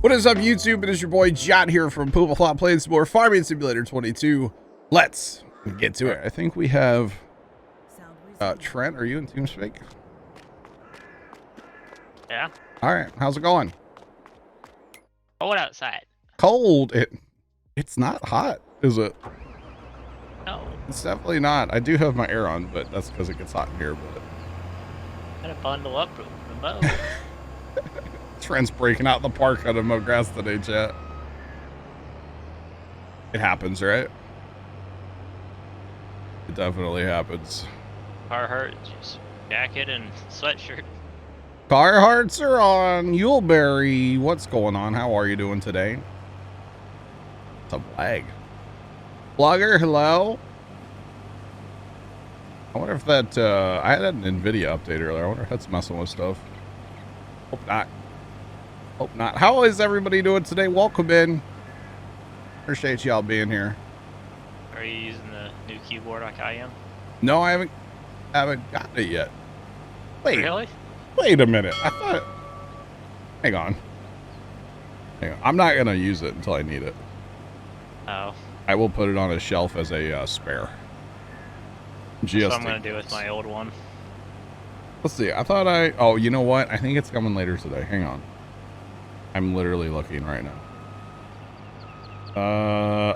What is up, YouTube? It is your boy Jot here from Puma, Plow, playing some more Farming Simulator 22. Let's get to it. I think we have Trent. Are you in TeamSpeak? Yeah. All right. How's it going? Cold outside. Cold. It's not hot, is it? No. It's definitely not. I do have my air on, but that's because it gets hot in here. But Gotta bundle up remote. Trent's breaking out the park out of my grass today, chat. It happens, right? It definitely happens. Carhartt, just jacket and sweatshirt. Carhartts are on. Yuleberry, what's going on? How are you doing today? It's a lag. Blogger, hello. I wonder if that, I had an NVIDIA update earlier. I wonder if that's messing with stuff. Hope not. Hope not. How is everybody doing today? Welcome in. Appreciate y'all being here. Are you using the new keyboard like I am? No, I haven't gotten it yet. Wait. Really? Wait a minute. I thought. Hang on. I'm not gonna use it until I need it. Oh. I will put it on a shelf as a spare. That's what I'm gonna do with my old one. Let's see. I thought oh, you know what? I think it's coming later today. Hang on. I'm literally looking right now.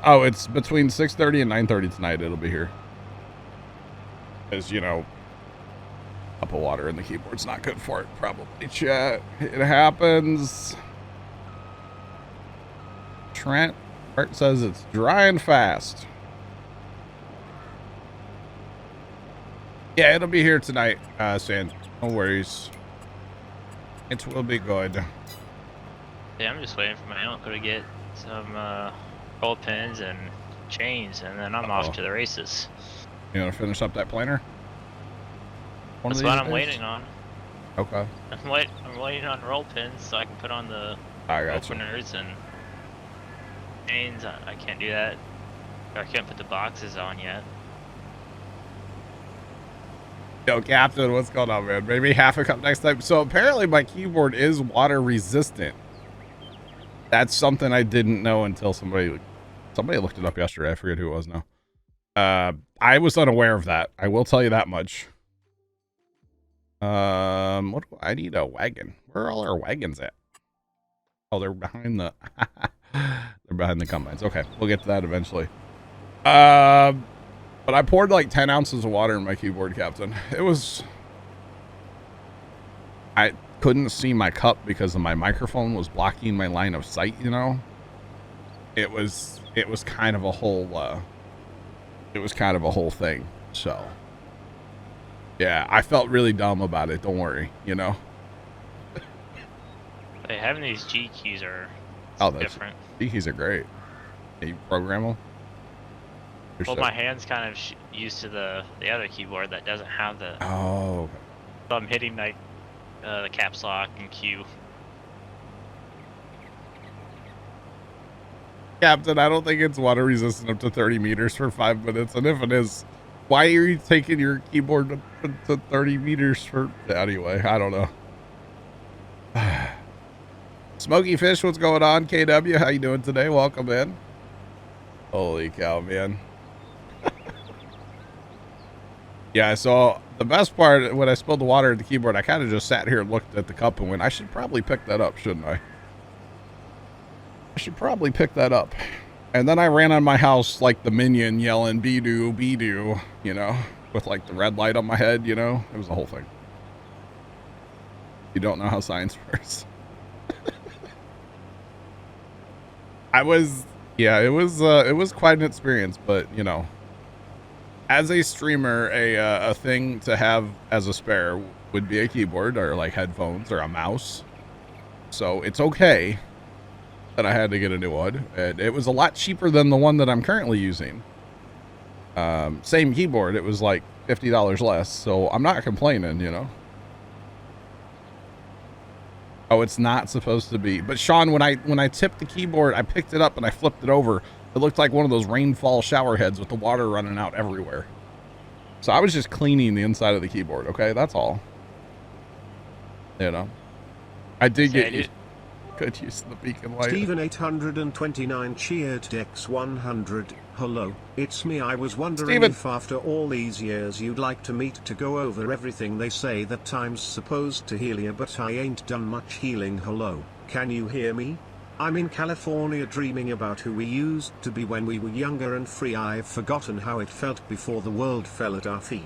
Oh, it's between 6:30 and 9:30 tonight. It'll be here. As you know, a cup of water in the keyboard's not good for it. Probably, chat. It happens. Trent Art says it's dry and fast. Yeah, it'll be here tonight, Sand. No worries. It will be good. Yeah, I'm just waiting for my uncle to get some roll pins and chains, and then I'm off to the races. You gonna finish up that planter? That's what I'm waiting on. Okay. I'm waiting on roll pins so I can put on the openers and chains. I can't do that. I can't put the boxes on yet. Yo, Captain, what's going on, man? Maybe half a cup next time. So apparently my keyboard is water resistant. That's something I didn't know until somebody looked it up yesterday. I forget who it was now. I was unaware of that. I will tell you that much. I need a wagon. Where are all our wagons at? Oh, they're behind the they're behind the combines. Okay, we'll get to that eventually. But I poured like 10 ounces of water in my keyboard, Captain. I couldn't see my cup because my microphone was blocking my line of sight, you know. It was kind of a whole thing. So yeah, I felt really dumb about it. Don't worry, you know. Hey, having these G keys are different. G keys are great. Can you program them? Well, my hand's kind of used to the other keyboard that doesn't have the. Oh. Okay. So I'm hitting like the caps lock and Q. Captain, I don't think it's water resistant up to 30 meters for 5 minutes. And if it is, why are you taking your keyboard to 30 meters for... Anyway, I don't know. Smoky Fish, what's going on? KW, how you doing today? Welcome in. Holy cow, man. Yeah, so the best part, when I spilled the water at the keyboard, I kind of just sat here and looked at the cup and went, I should probably pick that up, shouldn't I? I should probably pick that up. And then I ran on my house like the minion yelling, be-do, be-do, you know, with like the red light on my head, you know? It was the whole thing. You don't know how science works. it was quite an experience, but, you know, as a streamer, a thing to have as a spare would be a keyboard or like headphones or a mouse. So it's okay that I had to get a new one. And it was a lot cheaper than the one that I'm currently using. Same keyboard. It was like $50 less. So I'm not complaining, you know. Oh, it's not supposed to be. But Sean, when I tipped the keyboard, I picked it up and I flipped it over. It looked like one of those rainfall shower heads with the water running out everywhere. So I was just cleaning the inside of the keyboard, okay? That's all. You know. I did get used. Good use of the beacon light. Steven 829 cheered Dex 100. Hello, it's me. I was wondering Steven, if after all these years you'd like to meet to go over everything. They say that time's supposed to heal ya, but I ain't done much healing. Hello, can you hear me? I'm in California dreaming about who we used to be when we were younger and free. I've forgotten how it felt before the world fell at our feet.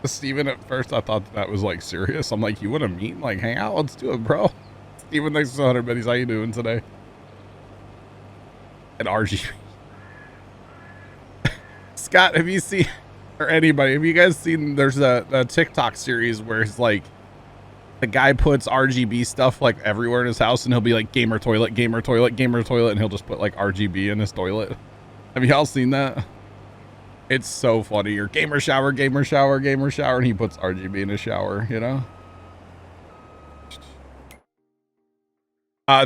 Steven, at first I thought that was like serious. I'm like, you want to meet and like hang out? Let's do it, bro. Steven, thanks for 100 buddies. How you doing today? And RGB. Scott, have you seen, or anybody, have you guys seen, there's a TikTok series where it's like, the guy puts RGB stuff like everywhere in his house, and he'll be like gamer toilet, gamer toilet, gamer toilet, and he'll just put like RGB in his toilet. Have y'all seen that? It's so funny. Or gamer shower, gamer shower, gamer shower, and he puts RGB in his shower, you know?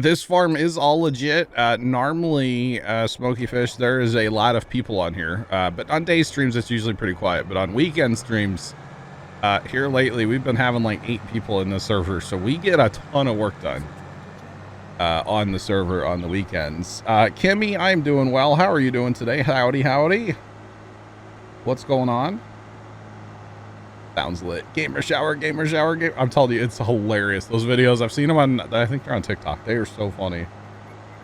This farm is all legit. Normally, Smoky Fish, there is a lot of people on here, but on day streams, it's usually pretty quiet. But on weekend streams, here lately, we've been having like 8 people in the server, so we get a ton of work done on the server on the weekends. Kimmy, I'm doing well. How are you doing today? Howdy, howdy. What's going on? Sounds lit. Gamer shower, gamer shower, game. I'm telling you, it's hilarious. Those videos, I've seen them on, I think they're on TikTok. They are so funny.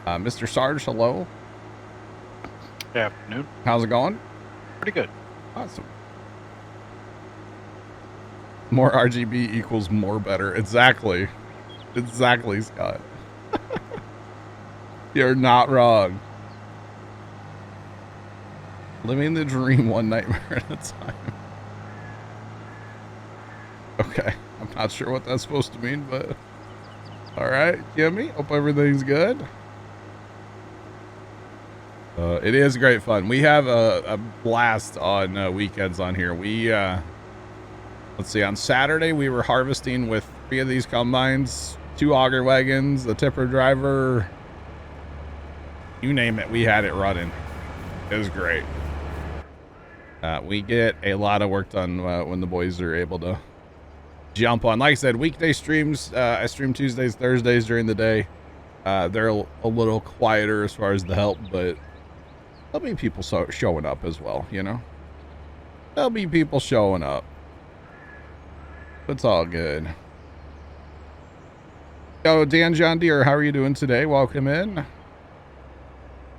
Mr. Sarge, hello. Good afternoon. How's it going? Pretty good. Awesome. More RGB equals more better. Exactly. Exactly, Scott. You're not wrong. Living the dream one nightmare at a time. Okay. I'm not sure what that's supposed to mean, but all right, Kimmy. Hope everything's good. It is great fun. We have a blast on weekends on here. We let's see, on Saturday we were harvesting with 3 of these combines, 2 auger wagons, the tipper driver, you name it, we had it running. It was great. We get a lot of work done when the boys are able to jump on. Like I said, weekday streams, I stream Tuesdays, Thursdays during the day. They're a little quieter as far as the help, but there'll be people showing up as well, you know? There'll be people showing up. It's all good. Yo, Dan John Deere, how are you doing today? Welcome in.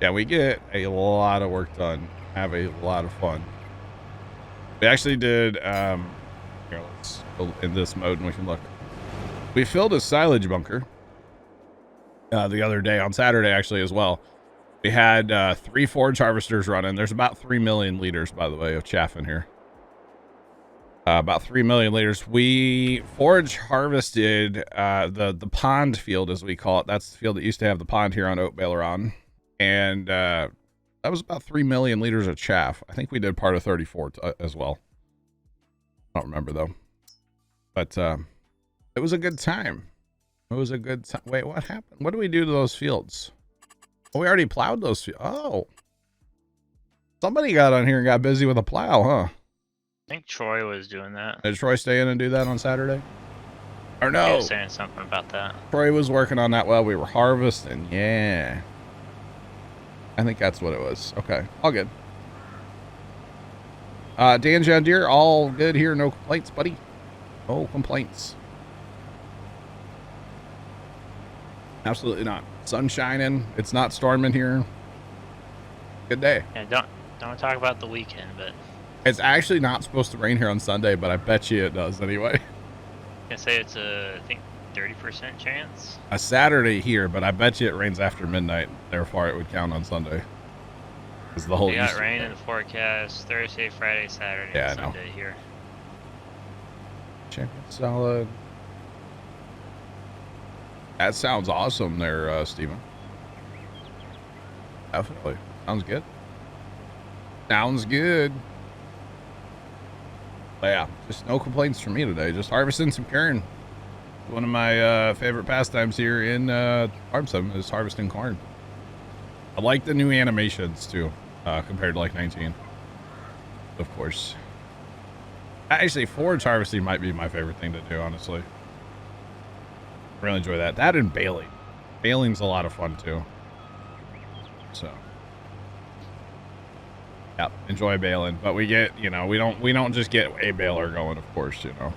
Yeah, we get a lot of work done. Have a lot of fun. We actually did, here, let's go in this mode and we can look. We filled a silage bunker the other day, on Saturday actually as well. We had 3 forage harvesters running. There's about 3 million liters, by the way, of chaff in here. About 3 million liters. We forage harvested the pond field, as we call it. That's the field that used to have the pond here on HAUT-BEYLERON. And that was about 3 million liters of chaff. I think we did part of 34 as well. I don't remember though. But it was a good time. It was a good time. Wait, what happened? What did we do to those fields? Oh, we already plowed those fields. Oh. Somebody got on here and got busy with a plow, huh? I think Troy was doing that. Did Troy stay in and do that on Saturday? Or no? He was saying something about that. Troy was working on that while we were harvesting. Yeah. I think that's what it was. Okay. All good. Dan John Deere, all good here. No complaints, buddy. No complaints. Absolutely not. Sun shining. It's not storming here. Good day. Yeah, don't talk about the weekend, but it's actually not supposed to rain here on Sunday, but I bet you it does anyway. I can say it's a, I think, 30% chance. A Saturday here, but I bet you it rains after midnight. Therefore, it would count on Sunday. Because the whole we got rain in the forecast Thursday, Friday, Saturday, and Sunday here. Chicken salad. That sounds awesome there, Steven. Definitely. Sounds good. Sounds good. But yeah, just no complaints from me today. Just harvesting some corn. One of my favorite pastimes here in Farm Sim is harvesting corn. I like the new animations too, compared to like 19. Of course. Actually, forage harvesting might be my favorite thing to do, honestly. Really enjoy that. That and baling. Baling's a lot of fun too. So, yeah, enjoy baling. But we get, you know, we don't just get a baler going, of course, you know.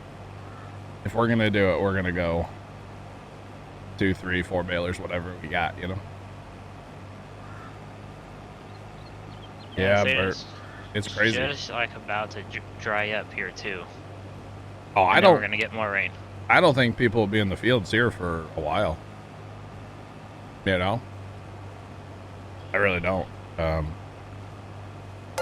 If we're gonna do it, we're gonna go 2, 3, 4 balers, whatever we got, you know. Yeah, Bert, it's crazy. Just like about to dry up here too. Oh, I don't. We're gonna get more rain. I don't think people will be in the fields here for a while. You know, I really don't.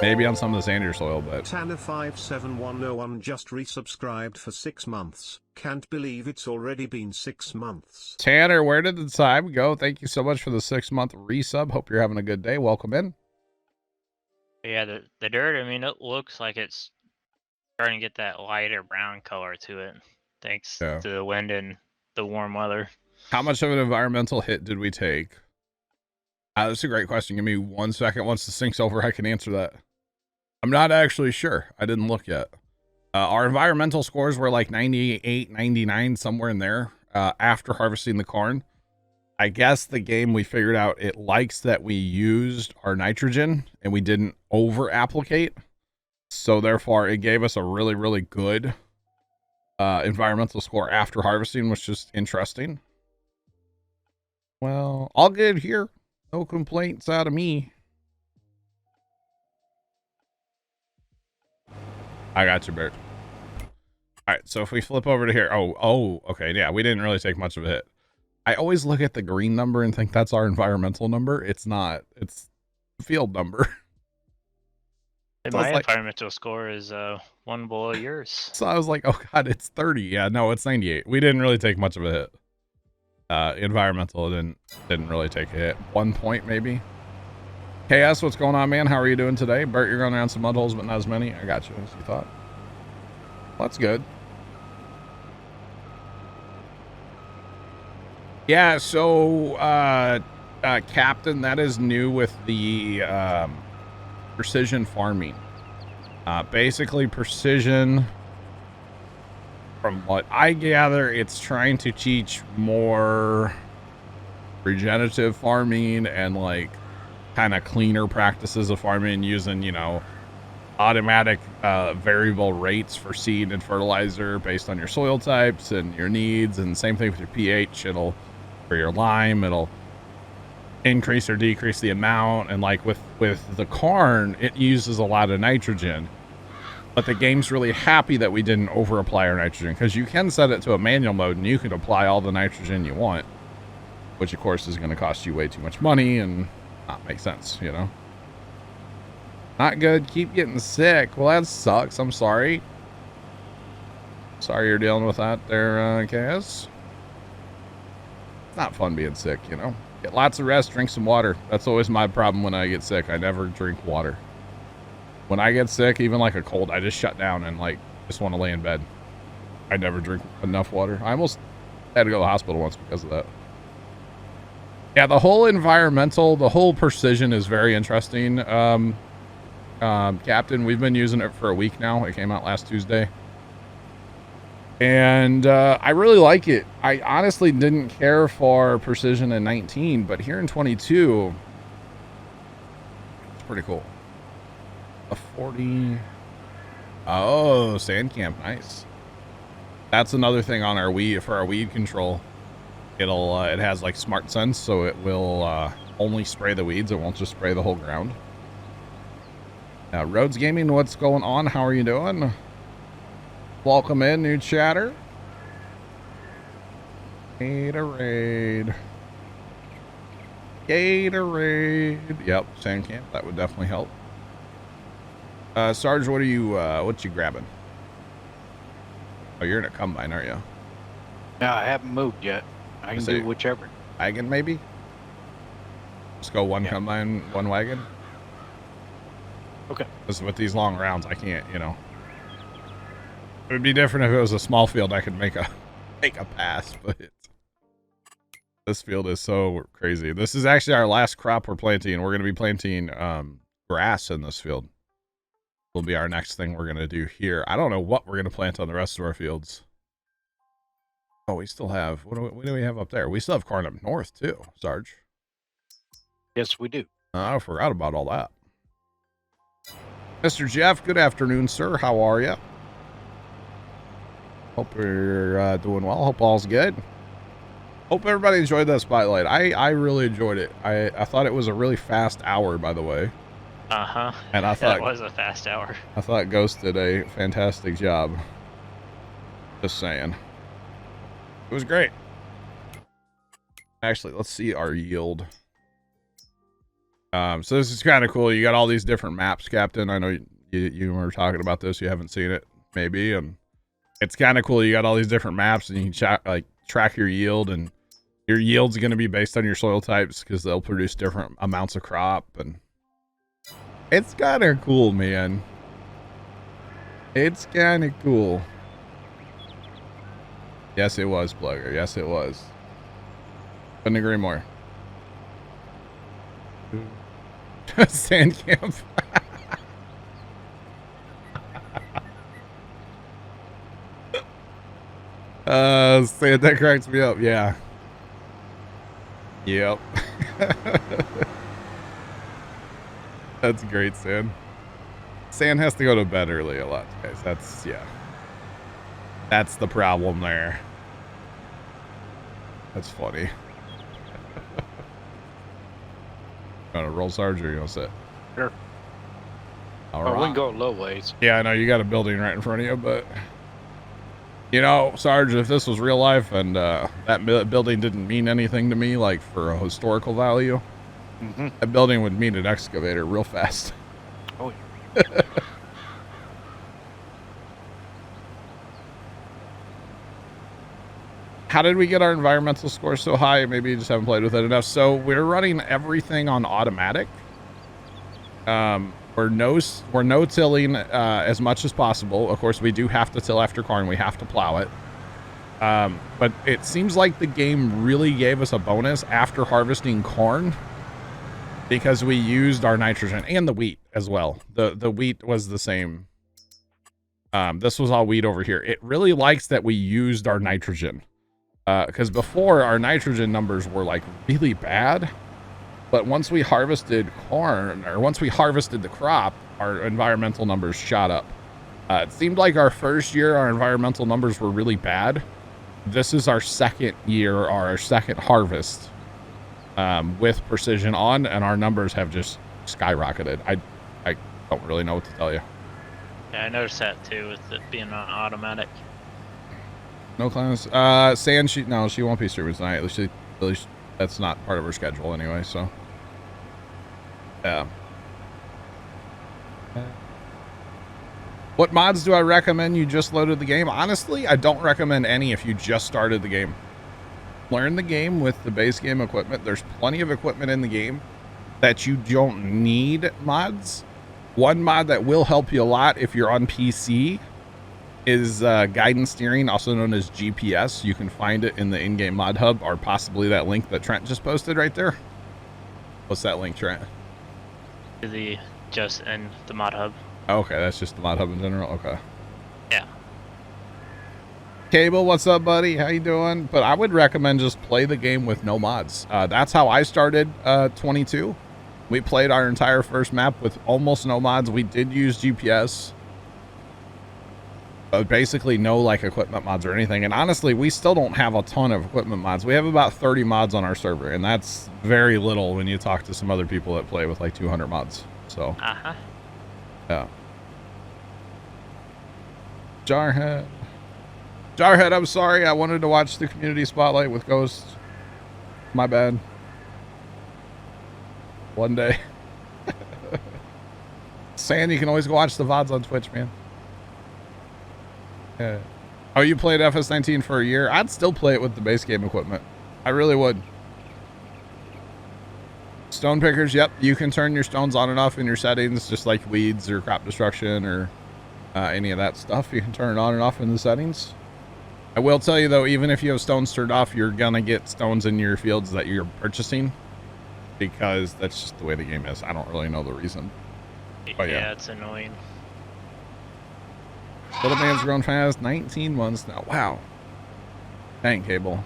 Maybe on some of the sandier soil, but Tanner57101 just resubscribed for 6 months. Can't believe it's already been 6 months. Tanner, where did the time go? Thank you so much for the 6-month resub. Hope you're having a good day. Welcome in. Yeah, the dirt, I mean, it looks like it's starting to get that lighter brown color to it, thanks to the wind and the warm weather. How much of an environmental hit did we take? That's a great question. Give me 1 second. Once the sync's over, I can answer that. I'm not actually sure. I didn't look yet. Our environmental scores were like 98, 99, somewhere in there, after harvesting the corn. I guess the game, we figured out it likes that we used our nitrogen and we didn't over applicate. So therefore it gave us a really, really good environmental score after harvesting, which is interesting. Well, all good here. No complaints out of me. I got you, Bert. All right, so if we flip over to here. Oh, okay. Yeah, we didn't really take much of a hit. I always look at the green number and think that's our environmental number. It's not. It's the field number. And my environmental score is 1 below yours. So I was like, oh god, it's 30. Yeah, no, it's 98. We didn't really take much of a hit. Environmental didn't really take a hit. 1 point maybe. KS, what's going on, man? How are you doing today? Bert, you're going around some mud holes, but not as many. I got you, as you thought. Well, that's good. Yeah, so Captain, that is new with the precision farming. Basically precision, from what I gather, it's trying to teach more regenerative farming and like kind of cleaner practices of farming using, you know, automatic variable rates for seed and fertilizer based on your soil types and your needs, and same thing with your pH. It'll, for your lime, it'll increase or decrease the amount. And like with the corn, it uses a lot of nitrogen, but the game's really happy that we didn't over apply our nitrogen, because you can set it to a manual mode and you can apply all the nitrogen you want, which of course is going to cost you way too much money and not make sense, you know. Not good. Keep getting sick. Well, that sucks. I'm sorry. Sorry you're dealing with that there, KS. It's not fun being sick, you know. Get lots of rest, drink some water. That's always my problem when I get sick. I never drink water. When I get sick, even like a cold, I just shut down and like just want to lay in bed. I never drink enough water. I almost had to go to the hospital once because of that. Yeah, the whole environmental, the whole precision is very interesting. Captain, we've been using it for a week now. It came out last Tuesday. And I really like it. I honestly didn't care for precision in 19, but here in 22, it's pretty cool. A 40. Oh, sand camp. Nice. That's another thing on our weed, for our weed control. It'll, it has like smart sense, so it will only spray the weeds. It won't just spray the whole ground. Rhodes Gaming, what's going on? How are you doing? Welcome in, new chatter. Gatorade. Gatorade. Yep, sand camp. That would definitely help. Sarge, what are you, what you grabbing? Oh, you're in a combine, aren't you? No, I haven't moved yet. I can do whichever. Wagon, maybe? Let's go one combine, one wagon. Okay. Because with these long rounds, I can't, you know. It would be different if it was a small field. I could make a pass, but this field is so crazy. This is actually our last crop we're planting. We're going to be planting grass in this field. Will be our next thing we're going to do here. I don't know what we're going to plant on the rest of our fields. Oh, we still have, what do we have up there? We still have corn up north too, Sarge. Yes, we do. I forgot about all that. Mr. Jeff, good afternoon, sir. How are you? Hope you're doing well. Hope all's good. Hope everybody enjoyed that spotlight. I really enjoyed it. I thought it was a really fast hour, by the way. Uh-huh. And I thought that was a fast hour. I thought Ghost did a fantastic job. Just saying. It was great. Actually, let's see our yield. So this is kind of cool. You got all these different maps, Captain. I know you were talking about this. You haven't seen it, maybe, and it's kind of cool. You got all these different maps, and you can track your yield, and your yield's going to be based on your soil types because they'll produce different amounts of crop, and it's kind of cool, man. It's kind of cool. Yes, it was, Plugger. Yes, it was. Couldn't agree more. Sand camp. Sand, that cracks me up. Yeah. Yep. That's great, Sand. Sand has to go to bed early a lot, guys. That's, yeah. That's the problem there. That's funny. You want to roll, Sarge, or you want to sit? Sure. All right. We can go low ways. Yeah, I know you got a building right in front of you, but you know, Sarge, if this was real life and that building didn't mean anything to me, like for a historical value, that building would mean an excavator real fast. Oh, yeah. How did we get our environmental score so high? Maybe you just haven't played with it enough. So we're running everything on automatic. We're no-tilling as much as possible. Of course, we do have to till after corn. We have to plow it. But it seems like the game really gave us a bonus after harvesting corn because we used our nitrogen and the wheat as well. The wheat was the same. This was all wheat over here. It really likes that we used our nitrogen. Because before our nitrogen numbers were like really bad, but once we harvested corn or once we harvested the crop, our environmental numbers shot up. It seemed like our first year, our environmental numbers were really bad. This is our second year or our second harvest with precision on, and our numbers have just skyrocketed. I don't really know what to tell you. Yeah, I noticed that too with it being on automatic. No class. Sand, she won't be streaming tonight. At least that's not part of her schedule anyway, so. Yeah. What mods do I recommend you just loaded the game? Honestly, I don't recommend any if you just started the game. Learn the game with the base game equipment. There's plenty of equipment in the game that you don't need mods. One mod that will help you a lot if you're on PC is guidance steering, also known as GPS. You can find it in the in-game mod hub or possibly that link that Trent just posted right there. What's that link, Trent? The mod hub. Okay, that's just the mod hub in general. Okay. Yeah. Cable, what's up, buddy? How you doing? But I would recommend just play the game with no mods. That's how I started 22. We played our entire first map with almost no mods. We did use GPS. Basically no like equipment mods or anything, and honestly we still don't have a ton of equipment mods. We have about 30 mods on our server, and that's very little when you talk to some other people that play with like 200 mods. So yeah. Jarhead, I'm sorry, I wanted to watch the community spotlight with Ghost. My bad. One day. Sand, you can always go watch the VODs on Twitch, man. Oh, you played FS19 for a year? I'd still play it with the base game equipment. I really would. Stone pickers, yep. You can turn your stones on and off in your settings, just like weeds or crop destruction or any of that stuff. You can turn it on and off in the settings. I will tell you, though, even if you have stones turned off, you're going to get stones in your fields that you're purchasing because that's just the way the game is. I don't really know the reason. But yeah, it's annoying. Little man's grown fast, 19 months now. Wow. Dang, Cable.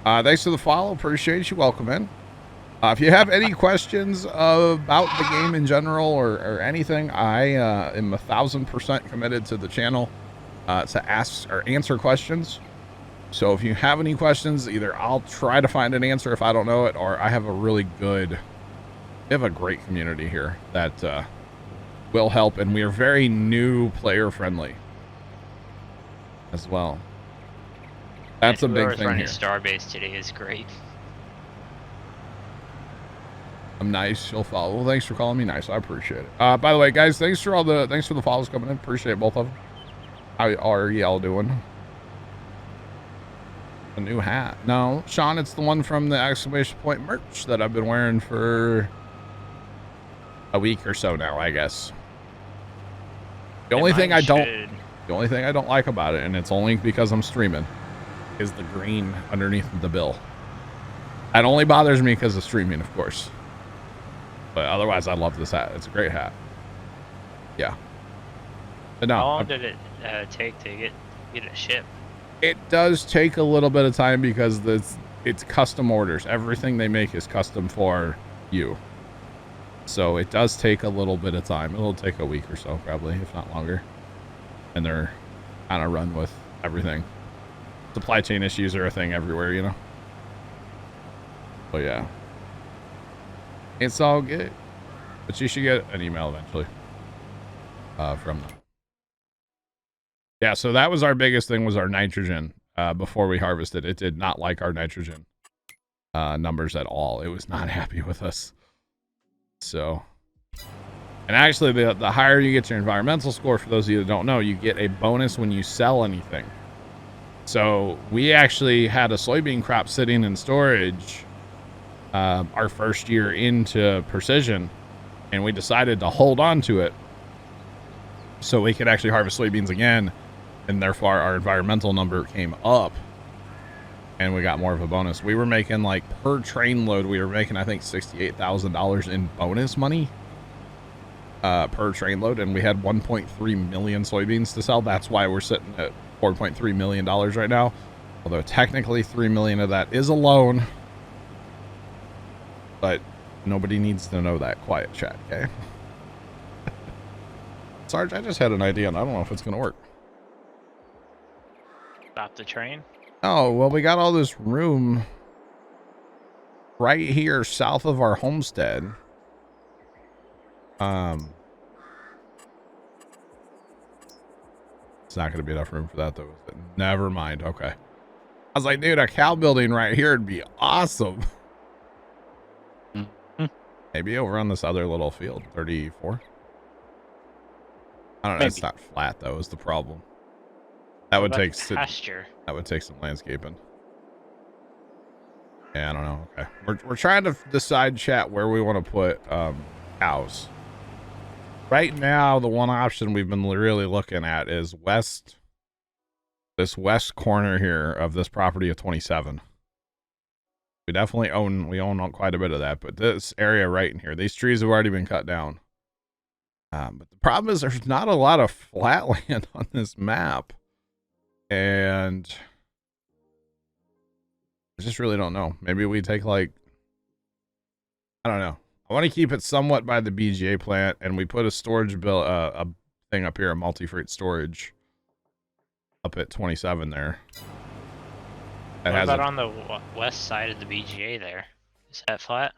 Thanks for the follow. Appreciate you. Welcome in. If you have any questions about the game in general or anything, I am 1000% committed to the channel to ask or answer questions. So if you have any questions, either I'll try to find an answer if I don't know it, or I have a really good, we have a great community here that will help, and we are very new player friendly as well. That's a big thing here. Starbase today is great. I'm nice. You'll follow. Well, thanks for calling me nice. I appreciate it. By the way, guys, thanks for the follows coming in. Appreciate both of them. How are y'all doing? A new hat? No, Sean, it's the one from the exclamation point merch that I've been wearing for a week or so now, I guess. The only thing I don't like about it, and it's only because I'm streaming, is the green underneath the bill. That only bothers me because of streaming, of course. But otherwise, I love this hat. It's a great hat. Yeah. But no. How long did it take to get it shipped? It does take a little bit of time because it's custom orders. Everything they make is custom for you. So it does take a little bit of time. It'll take a week or so, probably, if not longer. And they're kind of run with everything. Supply chain issues are a thing everywhere, you know? But yeah. It's all good. But you should get an email eventually from them. Yeah, so that was our biggest thing, was our nitrogen before we harvested. It did not like our nitrogen numbers at all. It was not happy with us. So, and actually the higher you get your environmental score, for those of you that don't know, you get a bonus when you sell anything. So we actually had a soybean crop sitting in storage our first year into precision, and we decided to hold on to it so we could actually harvest soybeans again, and therefore our environmental number came up and we got more of a bonus. We were making, like, per train load, we were making, I think, $68,000 in bonus money per train load, and we had 1.3 million soybeans to sell. That's why we're sitting at $4.3 million right now, although technically 3 million of that is a loan. But nobody needs to know that. Quiet chat, okay? Sarge, I just had an idea, and I don't know if it's going to work. Stop the train? Oh, well, we got all this room right here south of our homestead. It's not going to be enough room for that, though. Never mind. Okay. I was like, dude, a cow building right here would be awesome. Maybe over on this other little field, 34. I don't know. It's not flat though. Is the problem? That would take pasture. That would take some landscaping. Yeah, I don't know. Okay, we're trying to decide, chat, where we want to put cows. Right now, the one option we've been really looking at is west. This west corner here of this property of 27. We definitely own quite a bit of that, but this area right in here, these trees have already been cut down. But the problem is there's not a lot of flat land on this map, and I just really don't know. Maybe we take, like, I don't know. I want to keep it somewhat by the BGA plant, and we put a storage bill, a thing up here, a multi-freight storage up at 27 there. What about on the west side of the BGA there? Is that flat?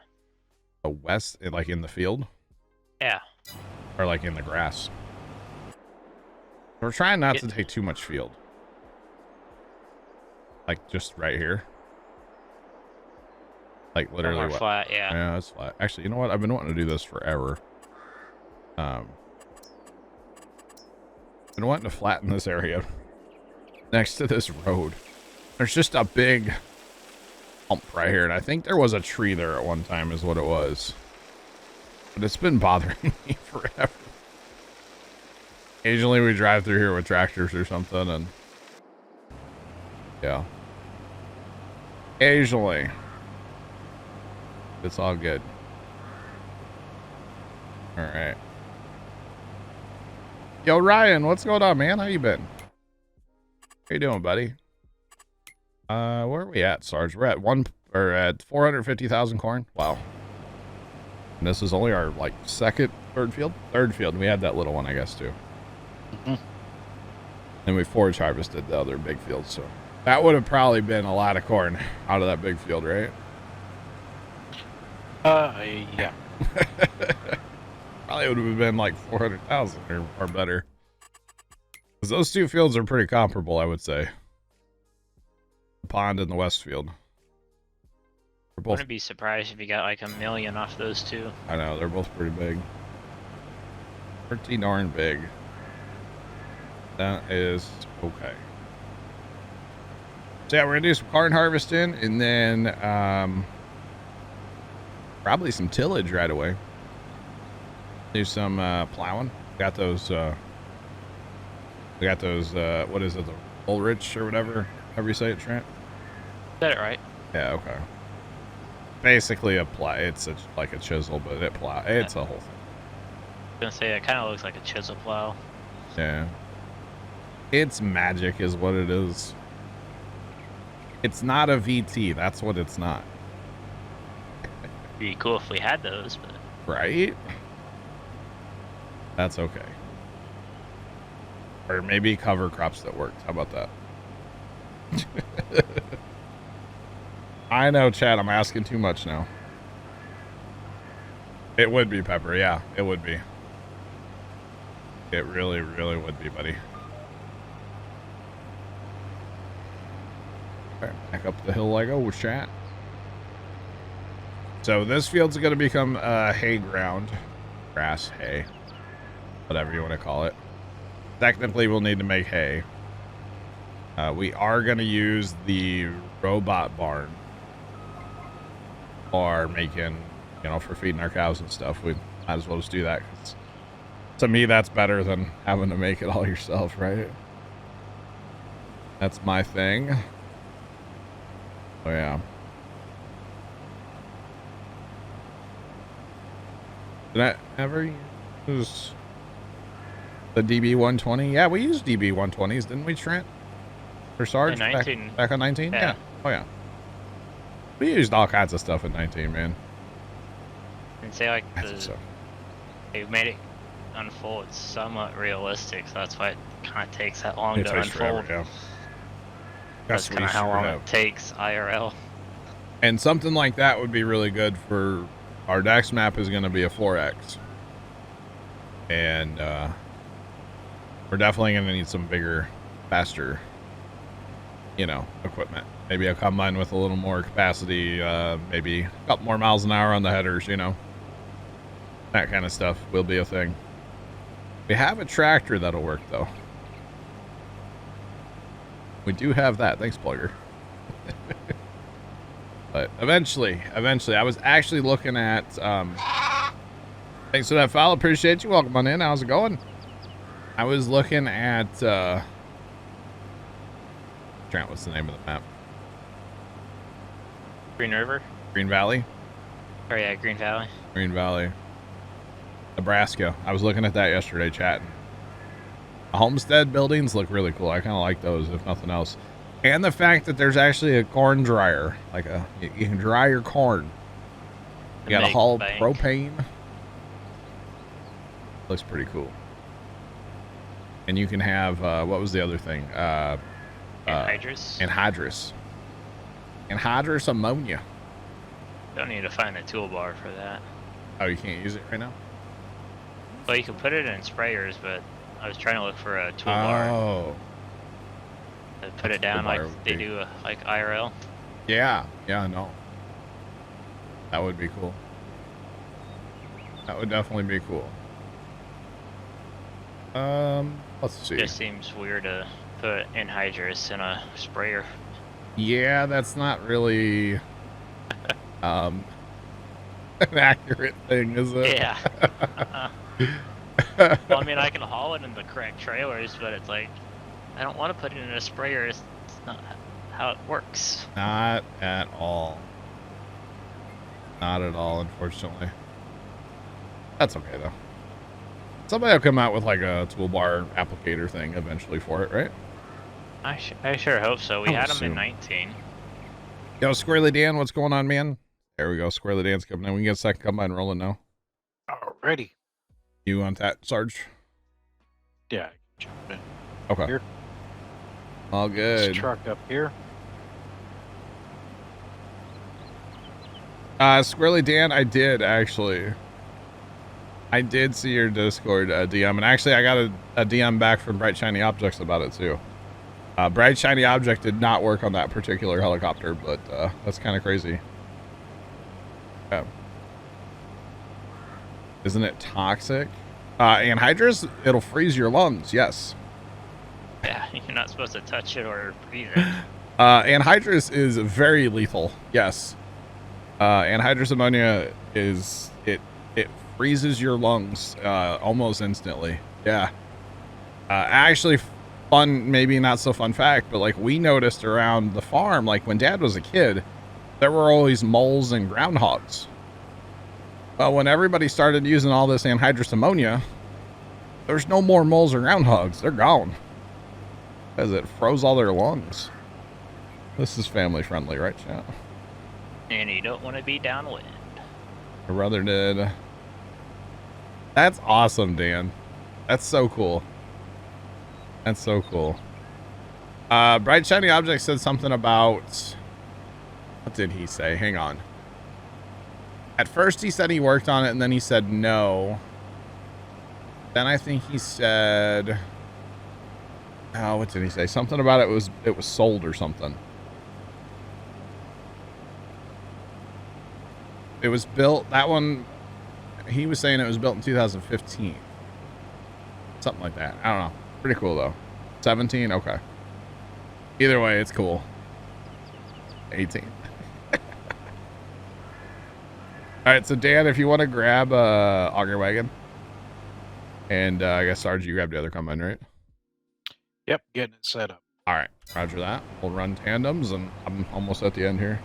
The west, like in the field? Yeah. Or like in the grass? We're trying not to take too much field. Like just right here. Like literally what? Flat, yeah. Yeah, it's flat. Actually, you know what? I've been wanting to do this forever. Been wanting to flatten this area next to this road. There's just a big hump right here, and I think there was a tree there at one time is what it was. But it's been bothering me forever. Occasionally we drive through here with tractors or something, and yeah. Occasionally. It's all good. All right. Yo, Ryan, what's going on, man? How you been? How you doing, buddy? Where are we at, Sarge? We're at 450,000 corn. Wow. And this is only our like third field. We had that little one, I guess, too. And we forage harvested the other big field, so that would have probably been a lot of corn out of that big field, right? Yeah. Probably would have been like 400,000 or better. Because those two fields are pretty comparable, I would say. The pond and the west field. I wouldn't be surprised if you got like 1 million off those two. I know, they're both pretty big. Pretty darn big. That is okay. So yeah, we're gonna do some corn harvesting and then probably some tillage right away. Do some plowing. Got those what is it, the Ulrich or whatever, however you say it, Trent? Said it right. Yeah, okay. Basically a plow. It's like a chisel, but it's a whole thing. I was gonna say it kind of looks like a chisel plow. Yeah. It's magic is what it is. It's not a VT. That's what it's not. Be cool if we had those, but right? That's okay. Or maybe cover crops that worked. How about that? I know, Chad. I'm asking too much now. It would be Pepper. Yeah, it would be. It really, really would be, buddy. All right, back up the hill I go with chat. So this field's going to become hay ground. Grass, hay. Whatever you want to call it. Technically, we'll need to make hay. We are going to use the robot barn for making, for feeding our cows and stuff. We might as well just do that. 'Cause to me, that's better than having to make it all yourself, right? That's my thing. Oh, yeah. Did I ever use the DB120? Yeah, we used DB120s, didn't we, Trent? Or Sarge? Back on 19? Yeah. Oh, yeah. We used all kinds of stuff in 19, man. And say like they made it unfold somewhat realistic, so that's why it kind of takes that long to unfold. Forever, yeah. That's kind of how long it takes IRL. And something like that would be really good for our next map is going to be a 4X. And we're definitely going to need some bigger, faster, equipment. Maybe a combine with a little more capacity, maybe a couple more miles an hour on the headers, That kind of stuff will be a thing. We have a tractor that'll work, though. We do have that. Thanks, Plugger. But eventually, I was actually looking at, thanks for that follow. Appreciate you. Welcome on in. How's it going? I was looking at, Trent, what's the name of the map? Green River? Green Valley? Oh, yeah, Green Valley. Green Valley. Nebraska. I was looking at that yesterday, chatting. Homestead buildings look really cool. I kind of like those, if nothing else. And the fact that there's actually a corn dryer. You can dry your corn. You got a haul propane. Looks pretty cool. And you can have, what was the other thing? Anhydrous. Anhydrous ammonia. Don't need to find the toolbar for that. Oh, you can't use it right now? Well, you can put it in sprayers, but I was trying to look for a toolbar. Oh. To put it down like they do, like IRL. Yeah, no. That would be cool. That would definitely be cool. Let's see. It just seems weird to put anhydrous in a sprayer. Yeah, that's not really an accurate thing, is it? Yeah. Well, I mean, I can haul it in the correct trailers, but it's like, I don't want to put it in a sprayer. It's not how it works. Not at all. Not at all, unfortunately. That's okay, though. Somebody will come out with like a toolbar applicator thing eventually for it, right? I sure hope so. We had them soon. in 19. Yo, Squirrely Dan, what's going on, man? There we go. Squirrely Dan's coming in. We can get a second combine rolling now. Alrighty. You on that, Sarge? Yeah. Jump in. Okay. Here. All good. This truck up here. Squirrely Dan, I did actually. I did see your Discord DM, and actually I got a DM back from Bright Shiny Objects about it too. Bright Shiny Object did not work on that particular helicopter, but that's kind of crazy. Yeah. Isn't it toxic? Anhydrous, it'll freeze your lungs, yes. Yeah, you're not supposed to touch it or breathe it. Anhydrous is very lethal, yes. Anhydrous ammonia is, it freezes your lungs almost instantly. Yeah. Actually, fun, maybe not so fun fact, but like we noticed around the farm, like when Dad was a kid, there were always moles and groundhogs. Well, when everybody started using all this anhydrous ammonia, there's no more moles or groundhogs. They're gone. Because it froze all their lungs. This is family friendly, right, chat? And you don't want to be downwind. My brother did. That's awesome, Dan. That's so cool. That's so cool. Bright Shiny Object said something about... What did he say? Hang on. At first he said he worked on it, and then he said no. Then I think he said... Oh, what did he say? Something about it was sold or something. It was built, that one, he was saying it was built in 2015. Something like that. I don't know. Pretty cool though. 17? Okay. Either way, it's cool. 18. Alright, so Dan, if you want to grab Auger Wagon. And I guess Sarge, you grabbed the other combine, right? Yep, getting it set up. Alright, roger that. We'll run tandems and I'm almost at the end here.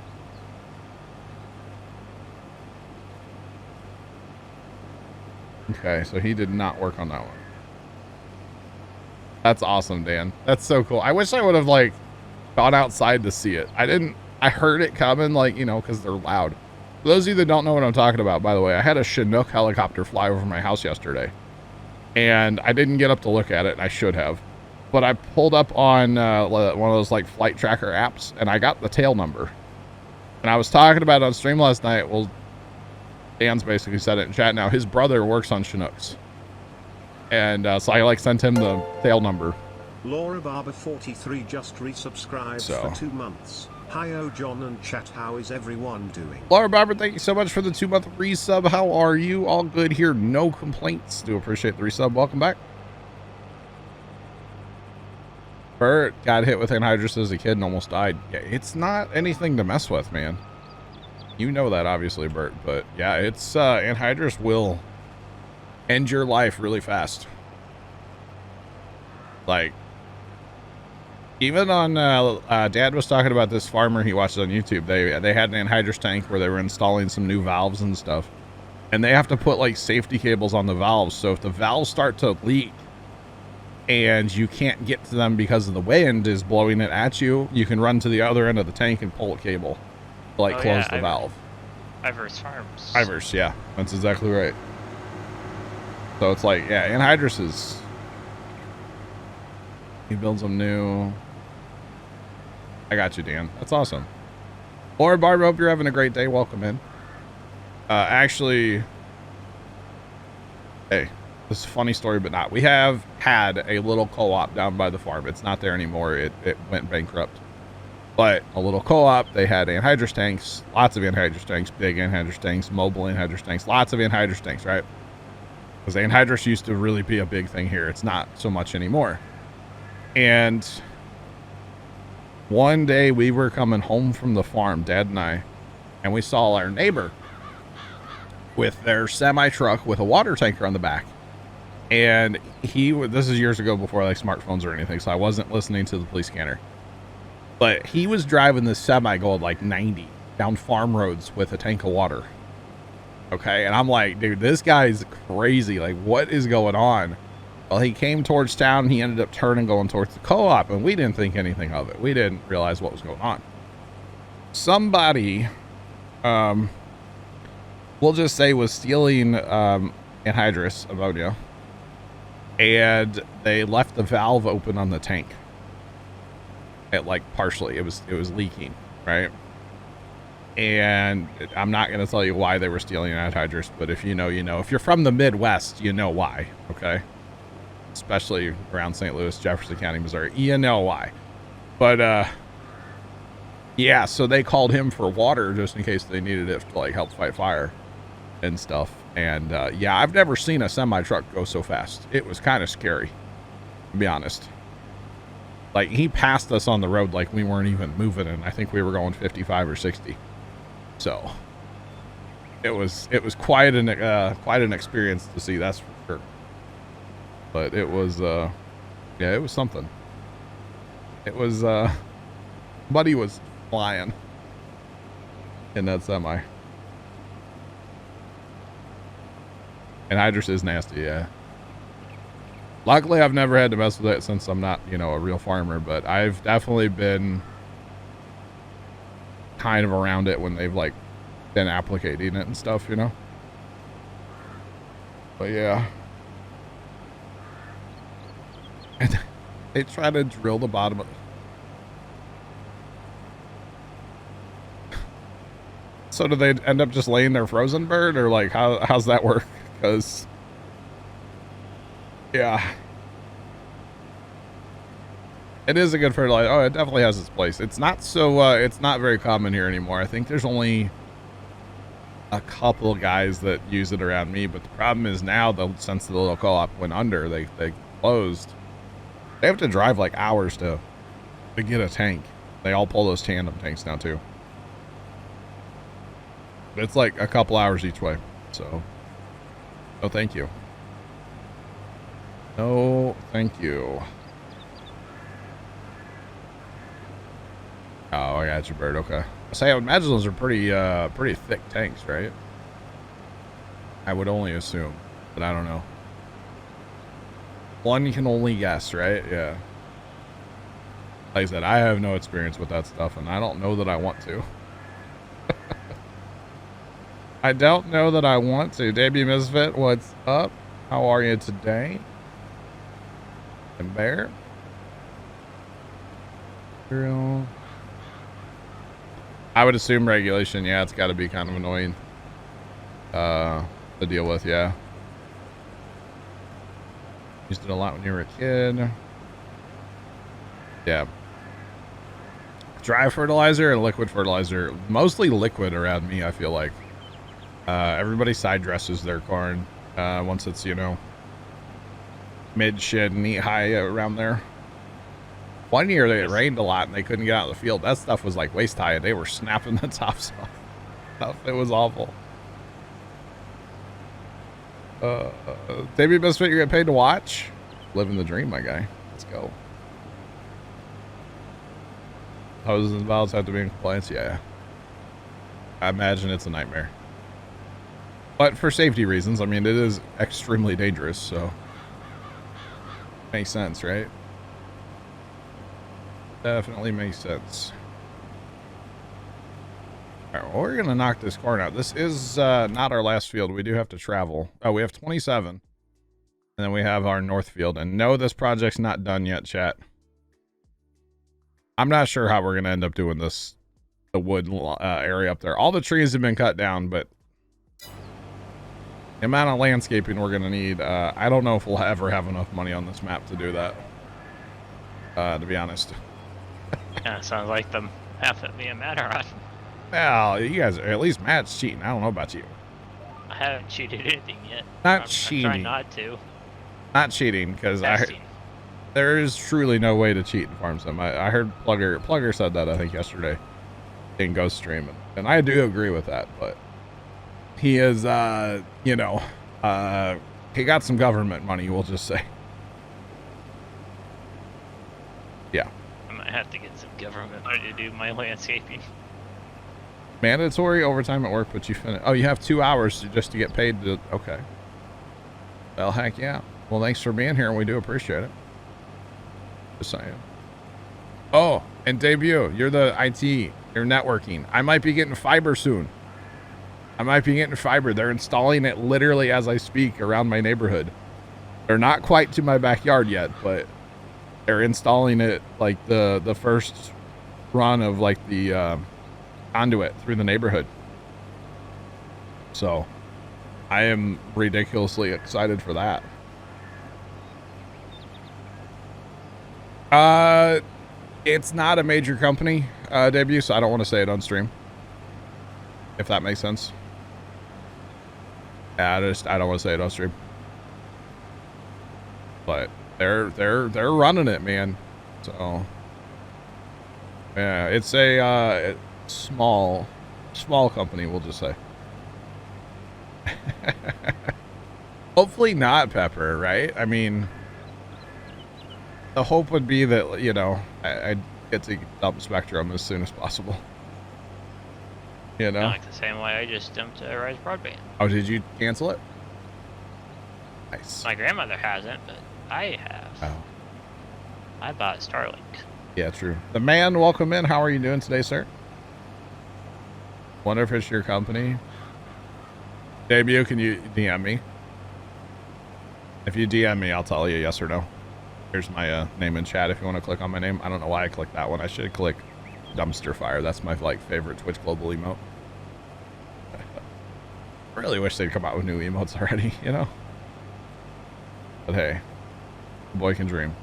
Okay, so he did not work on that one. That's awesome, Dan. That's so cool. I wish I would have like gone outside to see it. I heard it coming, like, you know, because they're loud. For those of you that don't know what I'm talking about, by the way, I had a Chinook helicopter fly over my house yesterday. And I didn't get up to look at it. I should have. But I pulled up on one of those like flight tracker apps and I got the tail number. And I was talking about it on stream last night. Well, Dan's basically said it in chat now. His brother works on Chinooks. And so I like sent him the tail number. Laura Barber 43 just resubscribed for 2 months. Hi John and chat, how is everyone doing? Laura Barber, thank you so much for the 2-month resub. How are you? All good here. No complaints. Do appreciate the resub. Welcome back. Bert got hit with anhydrous as a kid and almost died. Yeah, it's not anything to mess with, man. You know that, obviously, Bert. But yeah, it's anhydrous will end your life really fast. Like, even on Dad was talking about this farmer he watched on YouTube. They had an anhydrous tank where they were installing some new valves and stuff, and they have to put like safety cables on the valves. So if the valves start to leak and you can't get to them because of the wind is blowing it at you, you can run to the other end of the tank and pull a cable to like close the valve. Ivers Farms. Ivers, yeah, that's exactly right. So it's like, yeah, anhydrous is, he builds them new. I got you, Dan. That's awesome. Laura Barber, hope you're having a great day. Welcome in. Actually, hey, this is a funny story, but not. We have had a little co-op down by the farm. It's not there anymore. It went bankrupt. But a little co-op, they had anhydrous tanks, lots of anhydrous tanks, big anhydrous tanks, mobile anhydrous tanks, lots of anhydrous tanks, right? Because anhydrous used to really be a big thing here. It's not so much anymore. And one day we were coming home from the farm, Dad and I, and we saw our neighbor with their semi-truck with a water tanker on the back. And this is years ago before like smartphones or anything, so I wasn't listening to the police scanner. But he was driving this semi going like 90 down farm roads with a tank of water. Okay, and I'm like, dude, this guy's crazy. Like, what is going on? Well, he came towards town, and he ended up turning, going towards the co-op, and we didn't think anything of it. We didn't realize what was going on. Somebody, we'll just say, was stealing anhydrous ammonia, and they left the valve open on the tank. It, like, partially, it was leaking, right? And I'm not going to tell you why they were stealing anhydrous, but if you know, you know. If you're from the Midwest, you know why, okay? Especially around St. Louis, Jefferson County, Missouri. You know why. But, yeah, so they called him for water just in case they needed it to, like, help fight fire and stuff. And, yeah, I've never seen a semi-truck go so fast. It was kind of scary, to be honest. Like, he passed us on the road like we weren't even moving, and I think we were going 55 or 60. So, it was quite an experience to see, that's for sure. But it was, yeah, it was something. It was, Buddy was flying in that semi. And hydrous is nasty, yeah. Luckily, I've never had to mess with it since I'm not, you know, a real farmer, but I've definitely been kind of around it when they've, like, been applicating it and stuff, you know? But yeah. And they try to drill the bottom of it. So do they end up just laying their frozen bird, or like how's that work? Because yeah, it is a good fertilizer. Oh, it definitely has its place. It's not so it's not very common here anymore. I think there's only a couple guys that use it around me, but the problem is now, since the little co-op went under, they closed. They have to drive like hours to get a tank. They all pull those tandem tanks now too. It's like a couple hours each way. So, no thank you. No thank you. Oh, I got you, bird. Okay. I would imagine those are pretty thick tanks, right? I would only assume, but I don't know. One can only guess, right? Yeah. Like I said, I have no experience with that stuff, and I don't know that I want to. I don't know that I want to. Debut Misfit, what's up? How are you today? And Bear? Girl. I would assume regulation. Yeah, it's got to be kind of annoying to deal with, yeah. Used it a lot when you were a kid. Yeah. Dry fertilizer and liquid fertilizer. Mostly liquid around me, I feel like. Everybody side dresses their corn once it's, you know, mid-shed, knee high around there. One year it rained a lot and they couldn't get out of the field. That stuff was like waist high and they were snapping the tops off. It was awful. Debut Misfit, you're getting paid to watch? Living the dream, my guy. Let's go. Hoses and valves have to be in compliance? Yeah. I imagine it's a nightmare. But for safety reasons, I mean, it is extremely dangerous, so. Makes sense, right? Definitely makes sense. All right, well, we're going to knock this corn out. This is not our last field. We do have to travel. Oh, we have 27. And then we have our north field. And no, this project's not done yet, chat. I'm not sure how we're going to end up doing this, the wood area up there. All the trees have been cut down, but the amount of landscaping we're going to need, I don't know if we'll ever have enough money on this map to do that, to be honest. Yeah, sounds like the half of me and Matt are on. Well, you guys, at least Matt's cheating. I don't know about you. I haven't cheated anything yet. Not cheating. I'm trying not to. Not cheating, because there is truly no way to cheat in Farm Sim. I heard Plugger said that, I think, yesterday in Ghost Stream, and I do agree with that, but he is, you know, he got some government money, we'll just say. Yeah. I might have to get some government money to do my landscaping. Mandatory overtime at work, but you finish. Oh, you have 2 hours just to get paid to. Okay. Well, heck yeah. Well, thanks for being here, and we do appreciate it. Just saying. Oh, and Debut, you're the IT. You're networking. I might be getting fiber soon. I might be getting fiber. They're installing it literally as I speak around my neighborhood. They're not quite to my backyard yet, but they're installing it like the first run of like the conduit through the neighborhood. So I am ridiculously excited for that. It's not a major company debut, so I don't want to say it on stream, if that makes sense. Yeah, I don't want to say it on stream. But they're running it, man. So yeah, it's a small company, we'll just say. Hopefully not Pepper, right? I mean, the hope would be that, you know, I'd get to dump Spectrum as soon as possible. You know? Like the same way I just dumped Rise Broadband. Oh, did you cancel it? Nice. My grandmother hasn't, but I have. Oh. I bought Starlink. Yeah, true. The man, welcome in. How are you doing today, sir? Wonder if it's your company. Debut, can you DM me? If you DM me, I'll tell you yes or no. Here's my name in chat if you want to click on my name. I don't know why I clicked that one. I should click Dumpster Fire. That's my like favorite Twitch Global emote. I really wish they'd come out with new emotes already, you know? But hey, the boy can dream.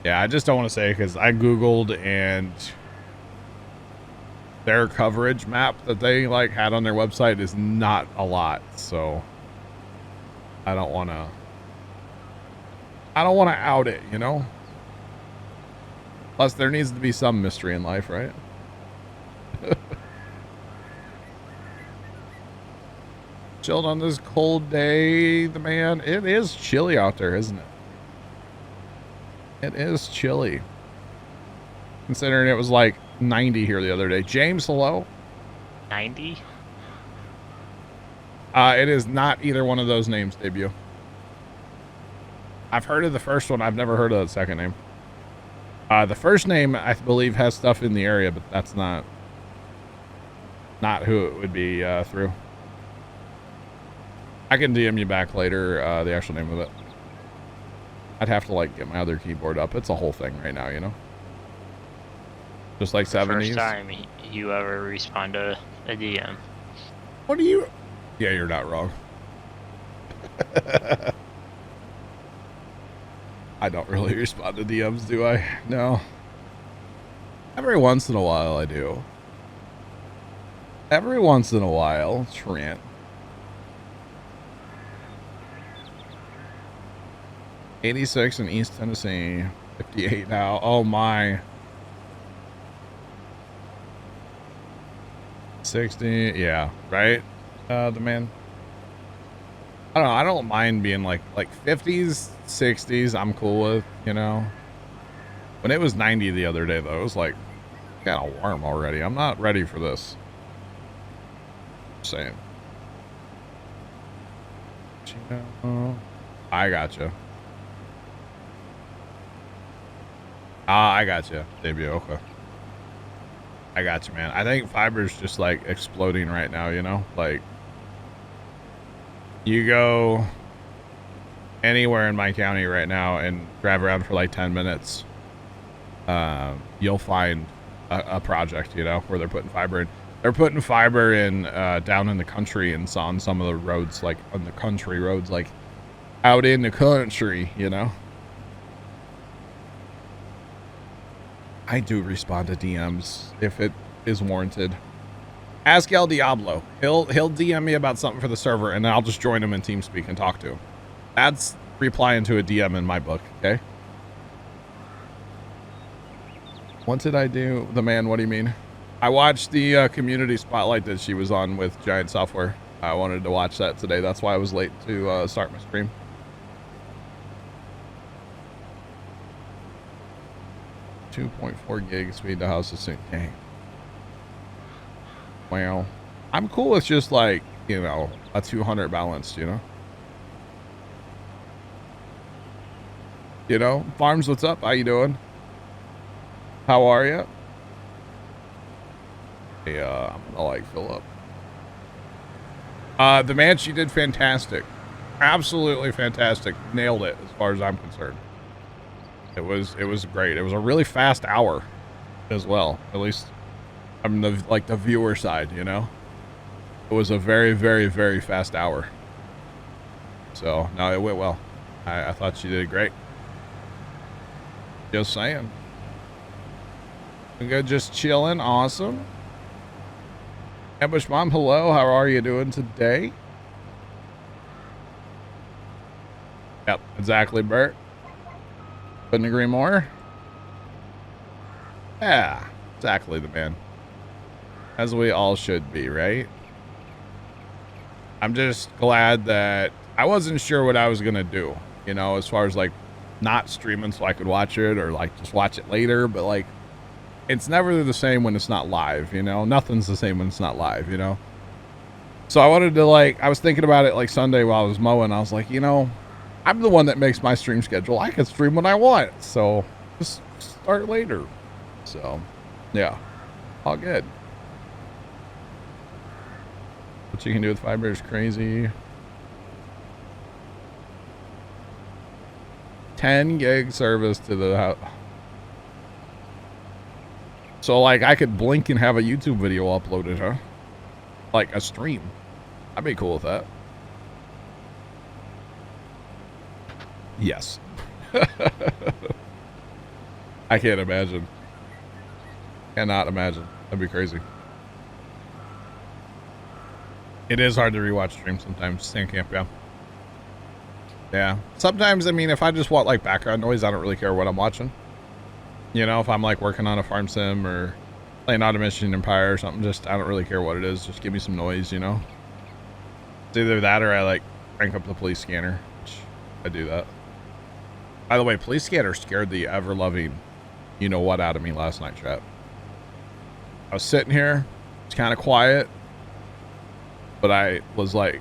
Yeah, I just don't want to say because I Googled and their coverage map that they like had on their website is not a lot. So I don't want to out it, you know? Plus there needs to be some mystery in life, right? Chilled on this cold day, the man. It is chilly out there, isn't it? It is chilly. Considering it was like 90 here the other day. James, hello? 90? It is not either one of those names, Debut. I've heard of the first one. I've never heard of the second name. The first name, I believe, has stuff in the area, but that's not who it would be through. I can DM you back later the actual name of it. I'd have to like get my other keyboard up. It's a whole thing right now, you know? Just like 70s. First time you ever respond to a DM. What do you... Yeah, you're not wrong. I don't really respond to DMs, do I? No. Every once in a while I do. Every once in a while, Trent. '86 in East Tennessee. 58 now. Oh my. 60. Yeah, right? The man. I don't know. I don't mind being like 50s, 60s. I'm cool with, you know. When it was 90 the other day, though, it was like kind of warm already. I'm not ready for this. Same. I gotcha. I gotcha. Debut. Okay. I got you, man. I think fiber's just like exploding right now, you know? Like, you go anywhere in my county right now and drive around for like 10 minutes, you'll find a project, you know, where they're putting fiber in. They're putting fiber in down in the country and on some of the roads, like on the country roads, like out in the country, you know? I do respond to DMs if it is warranted. Ask El Diablo. He'll DM me about something for the server, and I'll just join him in TeamSpeak and talk to him. That's replying to a DM in my book, okay? What did I do? The man, what do you mean? I watched the community spotlight that she was on with Giant Software. I wanted to watch that today. That's why I was late to start my stream. .4 gig speed to house is soon. Dang. Well, I'm cool with just like, you know, a 200 balanced, you know? You know, Farms, what's up? How you doing? How are you? Yeah, I'm gonna like fill up. The man, she did fantastic. Absolutely fantastic. Nailed it as far as I'm concerned. It was great. It was a really fast hour as well. At least I'm the viewer side, you know. It was a very, very, very fast hour. So no, it went well. I thought she did great. Just saying. Good, just chilling. Awesome. Ambush Mom, hello. How are you doing today? Yep, exactly, Bert. Couldn't agree more. Yeah, exactly the man. As we all should be, right? I'm just glad that I wasn't sure what I was going to do, you know, as far as like not streaming so I could watch it or like just watch it later. But like, it's never the same when it's not live, you know, nothing's the same when it's not live, you know? So I wanted to like, I was thinking about it like Sunday while I was mowing. I was like, you know, I'm the one that makes my stream schedule. I can stream when I want. So just start later. So yeah, all good. What you can do with fiber is crazy. 10 gig service to the house. So like I could blink and have a YouTube video uploaded, huh? Like a stream. I'd be cool with that. Yes. I can't imagine. Cannot imagine. That'd be crazy. It is hard to rewatch streams sometimes. Sandcamp, yeah. Yeah. Sometimes, I mean, if I just want like background noise, I don't really care what I'm watching. You know, if I'm like working on a farm sim or playing Automation Empire or something, just I don't really care what it is. Just give me some noise, you know. It's either that or I like crank up the police scanner, which I do that. By the way, police scanner scared the ever-loving you know what out of me last night, chat. I was sitting here, it's kind of quiet, but I was like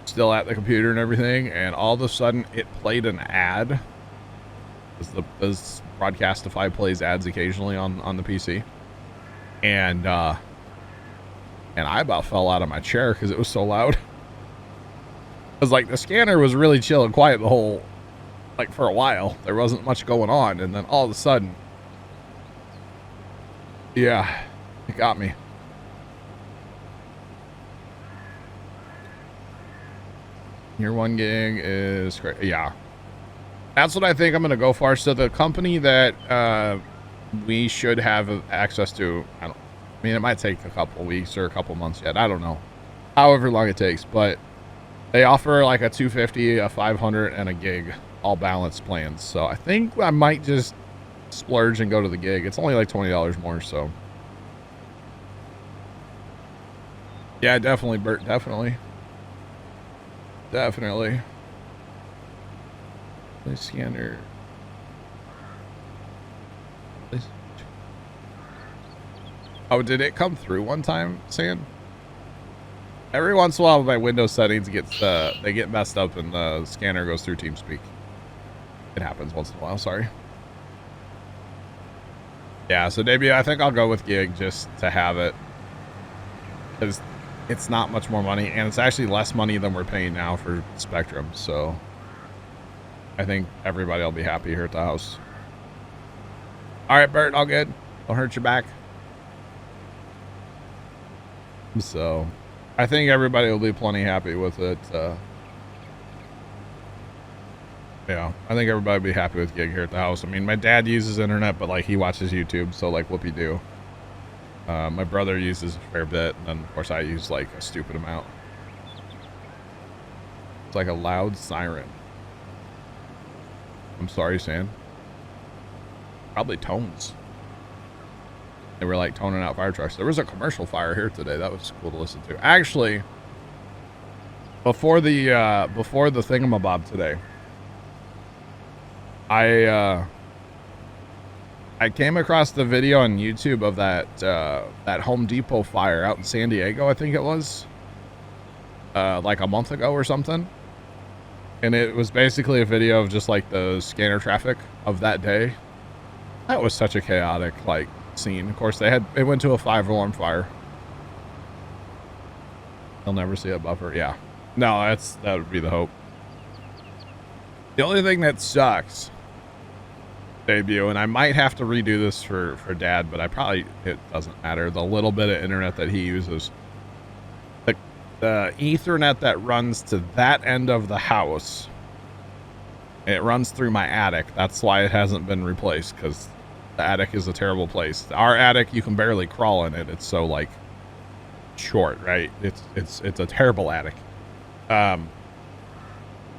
still at the computer and everything, and all of a sudden it played an ad. As Broadcastify plays ads occasionally on the PC, and I about fell out of my chair because it was so loud. Because like the scanner was really chill and quiet the whole, like for a while, there wasn't much going on, and then all of a sudden, yeah, it got me. Your 1 gig is great. Yeah. That's what I think I'm going to go for. So the company that we should have access to, I mean, it might take a couple weeks or a couple months yet. I don't know. However long it takes. But they offer like a 250, a 500, and a gig, all balanced plans. So I think I might just splurge and go to the gig. It's only like $20 more, so. Yeah, definitely, Bert. Definitely. Definitely. The scanner. Oh, did it come through one time, Sam? Every once in a while, my Windows settings they get messed up, and the scanner goes through TeamSpeak. It happens once in a while. Sorry. Yeah, so debut. I think I'll go with gig just to have it, because it's not much more money, and it's actually less money than we're paying now for Spectrum. So I think everybody will be happy here at the house. All right, Bert, all good. Don't hurt your back. So I think everybody will be plenty happy with it. Yeah, I think everybody will be happy with gig here at the house. I mean, my dad uses internet, but like he watches YouTube, so like whoopie-doo. My brother uses a fair bit, and then of course I use like a stupid amount. It's like a loud siren. I'm sorry, Sam. Probably tones. They were like toning out fire trucks. There was a commercial fire here today. That was cool to listen to. Actually, before the thingamabob today, I came across the video on YouTube of that Home Depot fire out in San Diego. I think it was like a month ago or something. And it was basically a video of just like the scanner traffic of that day. That was such a chaotic like scene. Of course, it went to a 5-alarm fire. They'll never see a buffer. Yeah, no, that would be the hope. The only thing that sucks, debut, and I might have to redo this for Dad, but it doesn't matter. The little bit of internet that he uses, the Ethernet that runs to that end of the house, it runs through my attic. That's why it hasn't been replaced, because the attic is a terrible place. Our attic, you can barely crawl in it. It's so like short, right? It's a terrible attic.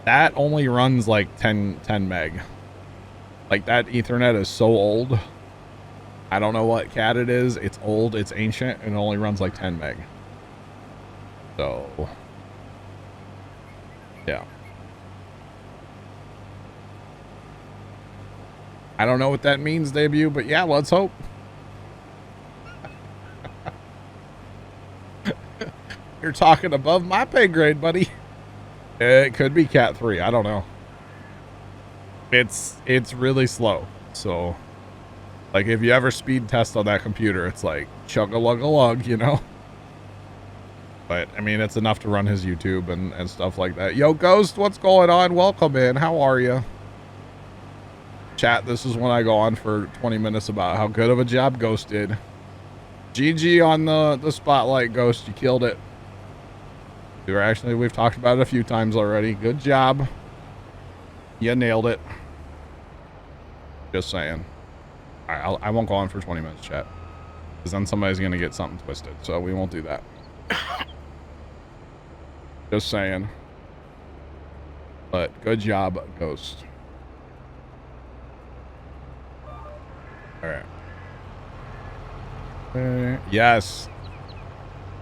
That only runs like 10 meg. Like that Ethernet is so old. I don't know what cat it is. It's old, it's ancient, and it only runs like 10 meg. So, yeah. I don't know what that means, debut, but yeah, let's hope. You're talking above my pay grade, buddy. It could be Cat 3. I don't know. It's really slow. So, like, if you ever speed test on that computer, it's like chug-a-lug-a-lug, you know? But, I mean, it's enough to run his YouTube and stuff like that. Yo, Ghost, what's going on? Welcome in. How are you? Chat, this is when I go on for 20 minutes about how good of a job Ghost did. GG on the spotlight, Ghost. You killed it. We've talked about it a few times already. Good job. You nailed it. Just saying. All right, I won't go on for 20 minutes, chat. Because then somebody's going to get something twisted. So we won't do that. Just saying. But good job, Ghost. All right. Yes.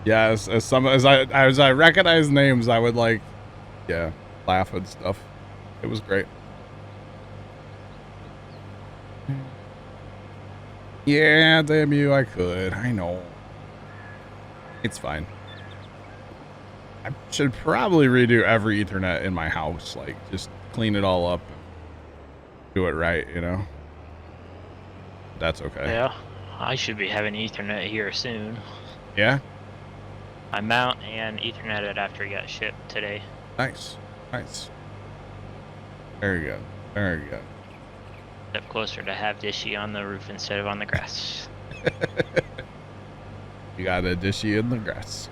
Yes. As I recognize names, I would like, yeah, laugh and stuff. It was great. Yeah, damn you, I could. I know. It's fine. I should probably redo every Ethernet in my house. Like, just clean it all up and do it right, you know? That's okay. Yeah, I should be having Ethernet here soon. Yeah? I mount and Ethernet it after it got shipped today. Nice. Nice. Very good. Very good. Step closer to have dishy on the roof instead of on the grass. You got a dishy in the grass.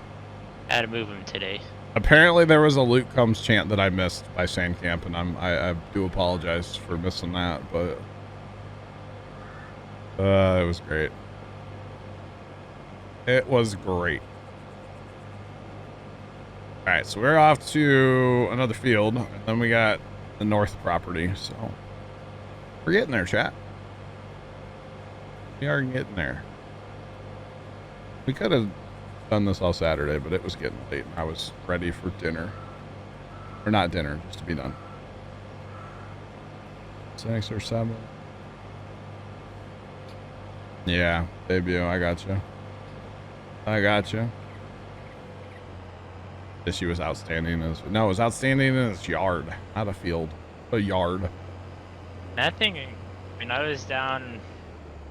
I had to move him today. Apparently there was a Luke Combs chant that I missed by Sandcamp, and I do apologize for missing that, but it was great. It was great. All right, so we're off to another field, and then we got the north property, so we're getting there, chat. We are getting there. We could have done this all Saturday, but it was getting late, and I was ready for dinner. Or not dinner, just to be done. 6 or 7. Yeah, debut, I got you. I got you. She was outstanding. It was outstanding in its yard, not a field, a yard. That thing, when I was down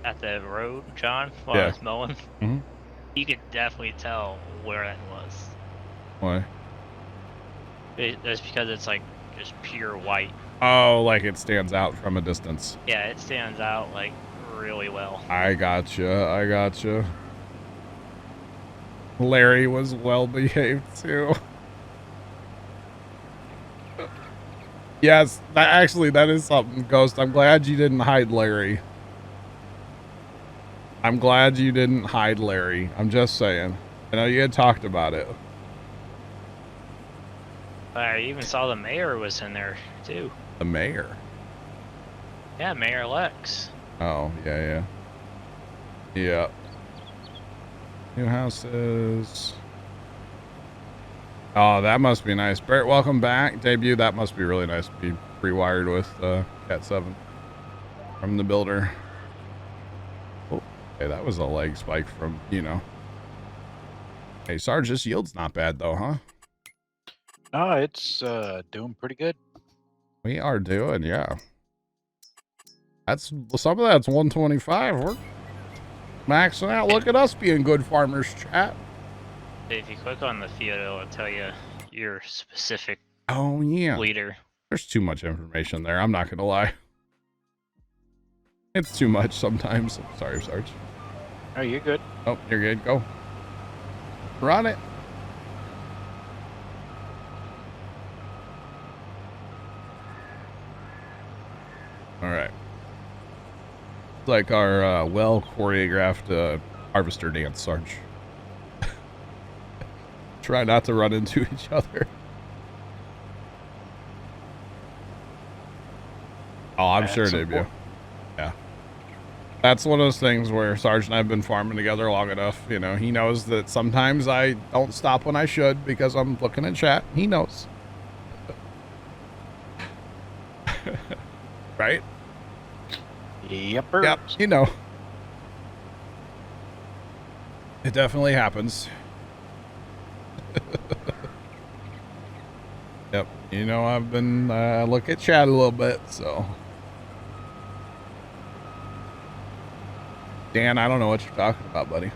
at the road, John, while I was mowing, you could definitely tell where that was. Why? That's because it's like just pure white. Oh, like it stands out from a distance. Yeah, it stands out like really well. I gotcha. I gotcha. Larry was well behaved too. Yes, that is something, Ghost. I'm glad you didn't hide Larry. I'm glad you didn't hide Larry. I'm just saying. I know you had talked about it. I even saw the mayor was in there too. The mayor? Yeah, Mayor Lex. Oh, yeah. Yeah. New houses. Oh, that must be nice. Barrett, welcome back. Debut, that must be really nice to be pre-wired with Cat 7 from the builder. Oh, hey, that was a leg spike from, you know. Hey, Sarge, this yield's not bad though, huh? No, it's doing pretty good. We are doing, yeah. That's some of that's 125. We're maxing out. Look at us being good farmers, chat. If you click on the field, it'll tell you your specific leader. There's too much information there. I'm not gonna lie. It's too much sometimes. Sorry, Sarge. Oh, you're good. Oh, you're good. Go. Run it. All right. It's like our well choreographed harvester dance, Sarge. Try not to run into each other. Oh, I'm sure they'd be. Yeah. That's one of those things where Sarge and I have been farming together long enough. You know, he knows that sometimes I don't stop when I should because I'm looking at chat. He knows. Right? Yep. Yep, you know. It definitely happens. Yep, you know, I've been look at chat a little bit, so. Dan, I don't know what you're talking about, buddy.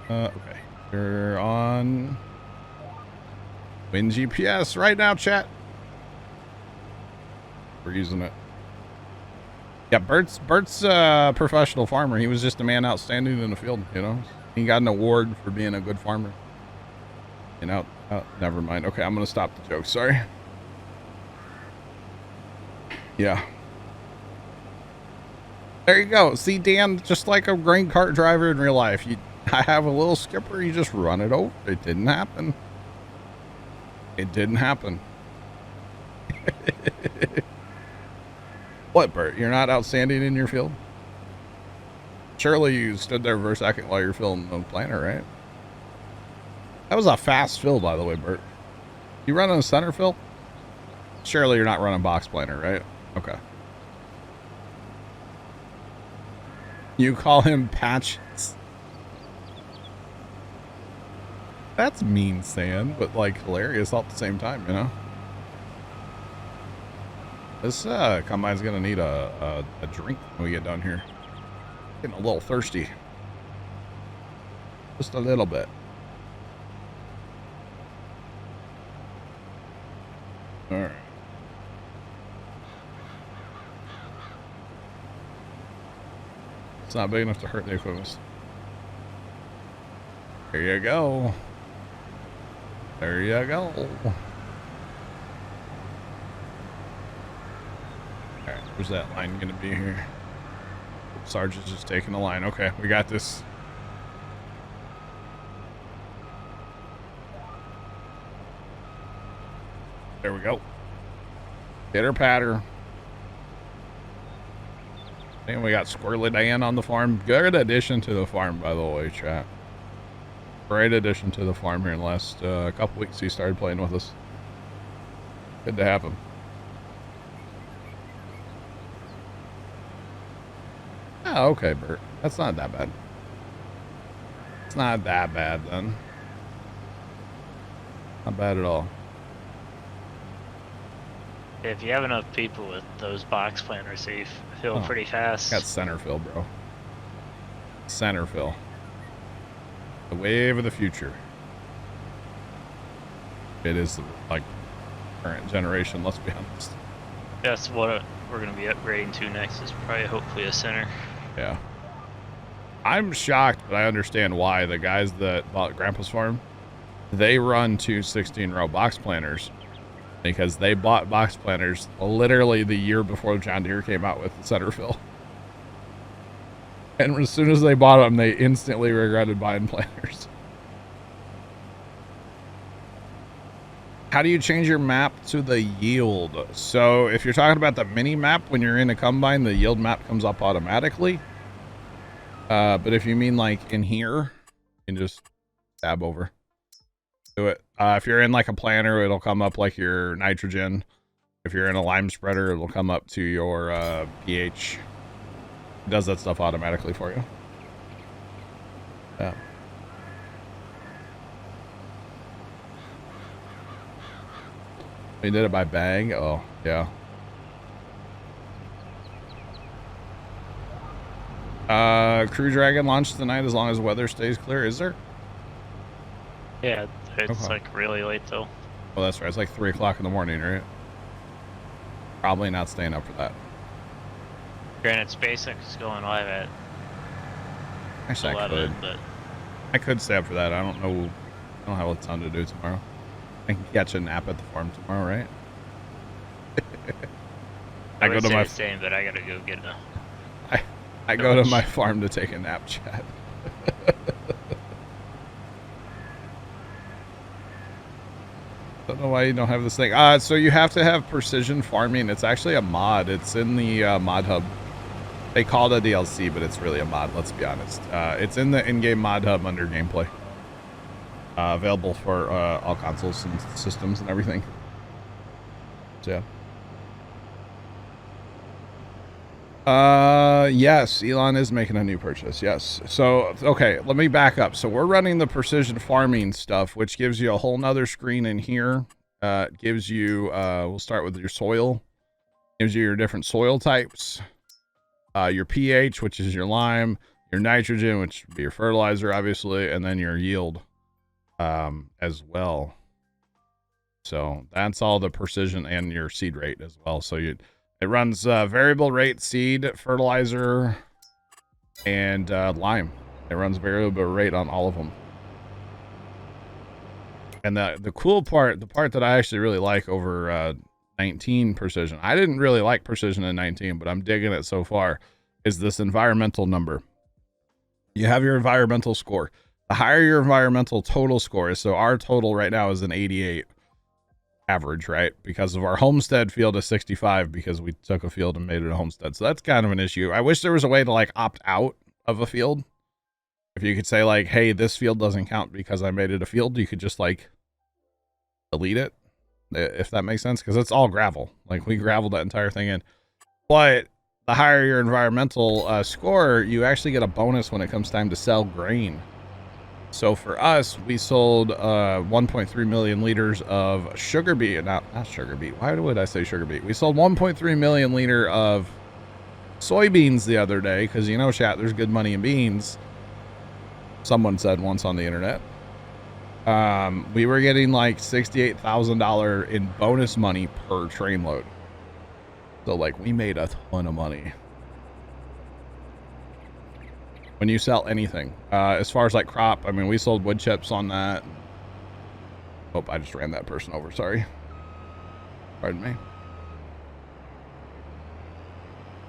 Okay, you're on Win GPS right now, chat. We're using it. Yeah, Bert's a professional farmer. He was just a man outstanding in the field, you know. He got an award for being a good farmer. You know, never mind. Okay, I'm gonna stop the joke. Sorry. Yeah. There you go. See, Dan, just like a grain cart driver in real life, I have a little skipper, you just run it over. It didn't happen. It didn't happen. What, Bert? You're not outstanding in your field? Surely you stood there for a second while you're filling the planter, right? That was a fast fill, by the way, Bert. You running a center fill? Surely you're not running box planter, right? Okay. You call him Patches? That's mean saying, but like hilarious all at the same time, you know? This combine's gonna need a drink when we get done here. Getting a little thirsty. Just a little bit. All right. It's not big enough to hurt the equipment. There you go. There you go. Alright, where's that line gonna be here? Sarge is just taking the line. Okay, we got this. There we go. Pitter patter. And we got Squirrely Dan on the farm. Good addition to the farm, by the way, chat. Great addition to the farm here in the last couple weeks. He started playing with us. Good to have him. Oh, okay, Bert. That's not that bad. It's not that bad, then. Not bad at all. If you have enough people with those box planters, they fill pretty fast. Got center fill, bro. Center fill. The wave of the future. It is like current generation, let's be honest. That's what we're going to be upgrading to next, is probably hopefully a center. Yeah. I'm shocked, but I understand why. The guys that bought Grandpa's farm, they run two 16-row box planters because they bought box planters literally the year before John Deere came out with the center fill. And as soon as they bought them, they instantly regretted buying planters. How do you change your map to the yield? So if you're talking about the mini map, when you're in a combine, the yield map comes up automatically. But if you mean like in here, you can just tab over. Do it. If you're in like a planter, it'll come up like your nitrogen. If you're in a lime spreader, it'll come up to your pH. It does that stuff automatically for you. Yeah. We did it by bag? Oh, yeah. Crew Dragon launched tonight as long as weather stays clear. Is there? Yeah, it's Okay. like really late though. Well, that's right. It's like 3 o'clock in the morning, right? Probably not staying up for that. Granted, SpaceX is going live at Actually, 11, but I could stay up for that. I don't know. I don't have a ton to do tomorrow. I can catch a nap at the farm tomorrow, right? I go to my same, but I gotta go get a. I go to my farm to take a nap, chat. Don't know why you don't have this thing. So you have to have precision farming. It's actually a mod. It's in the mod hub. They call it a DLC, but it's really a mod. Let's be honest. It's in the in-game mod hub under gameplay. Available for all consoles and systems and everything. So yeah. Yes, Elon is making a new purchase. Yes. So, okay, let me back up. So we're running the precision farming stuff, which gives you a whole nother screen in here. It gives you, we'll start with your soil. Gives you your different soil types. Your pH, which is your lime, your nitrogen, which would be your fertilizer, obviously, and then your yield, as well. So that's all the precision, and your seed rate as well. So it runs variable rate seed, fertilizer, and lime. It runs variable rate on all of them. And the cool part, the part that I actually really like over 19 precision, I didn't really like precision in 19, but I'm digging it so far, is this environmental number. You have your environmental score. The higher your environmental total score is, so our total right now is an 88. Average, right? Because of our homestead field is 65 because we took a field and made it a homestead. So that's kind of an issue. I wish there was a way to like opt out of a field. If you could say like, hey, this field doesn't count because I made it a field, you could just like delete it, if that makes sense, because it's all gravel. Like we graveled that entire thing in. But the higher your environmental score, you actually get a bonus when it comes time to sell grain. So for us, we sold 1.3 million liters of sugar beet. Not sugar beet. Why would I say sugar beet? We sold 1.3 million liter of soybeans the other day because, you know, chat, there's good money in beans. Someone said once on the internet. We were getting like $68,000 in bonus money per train load. So like we made a ton of money. When you sell anything, as far as like crop, I mean, we sold wood chips on that. Oh, I just ran that person over. Sorry. Pardon me.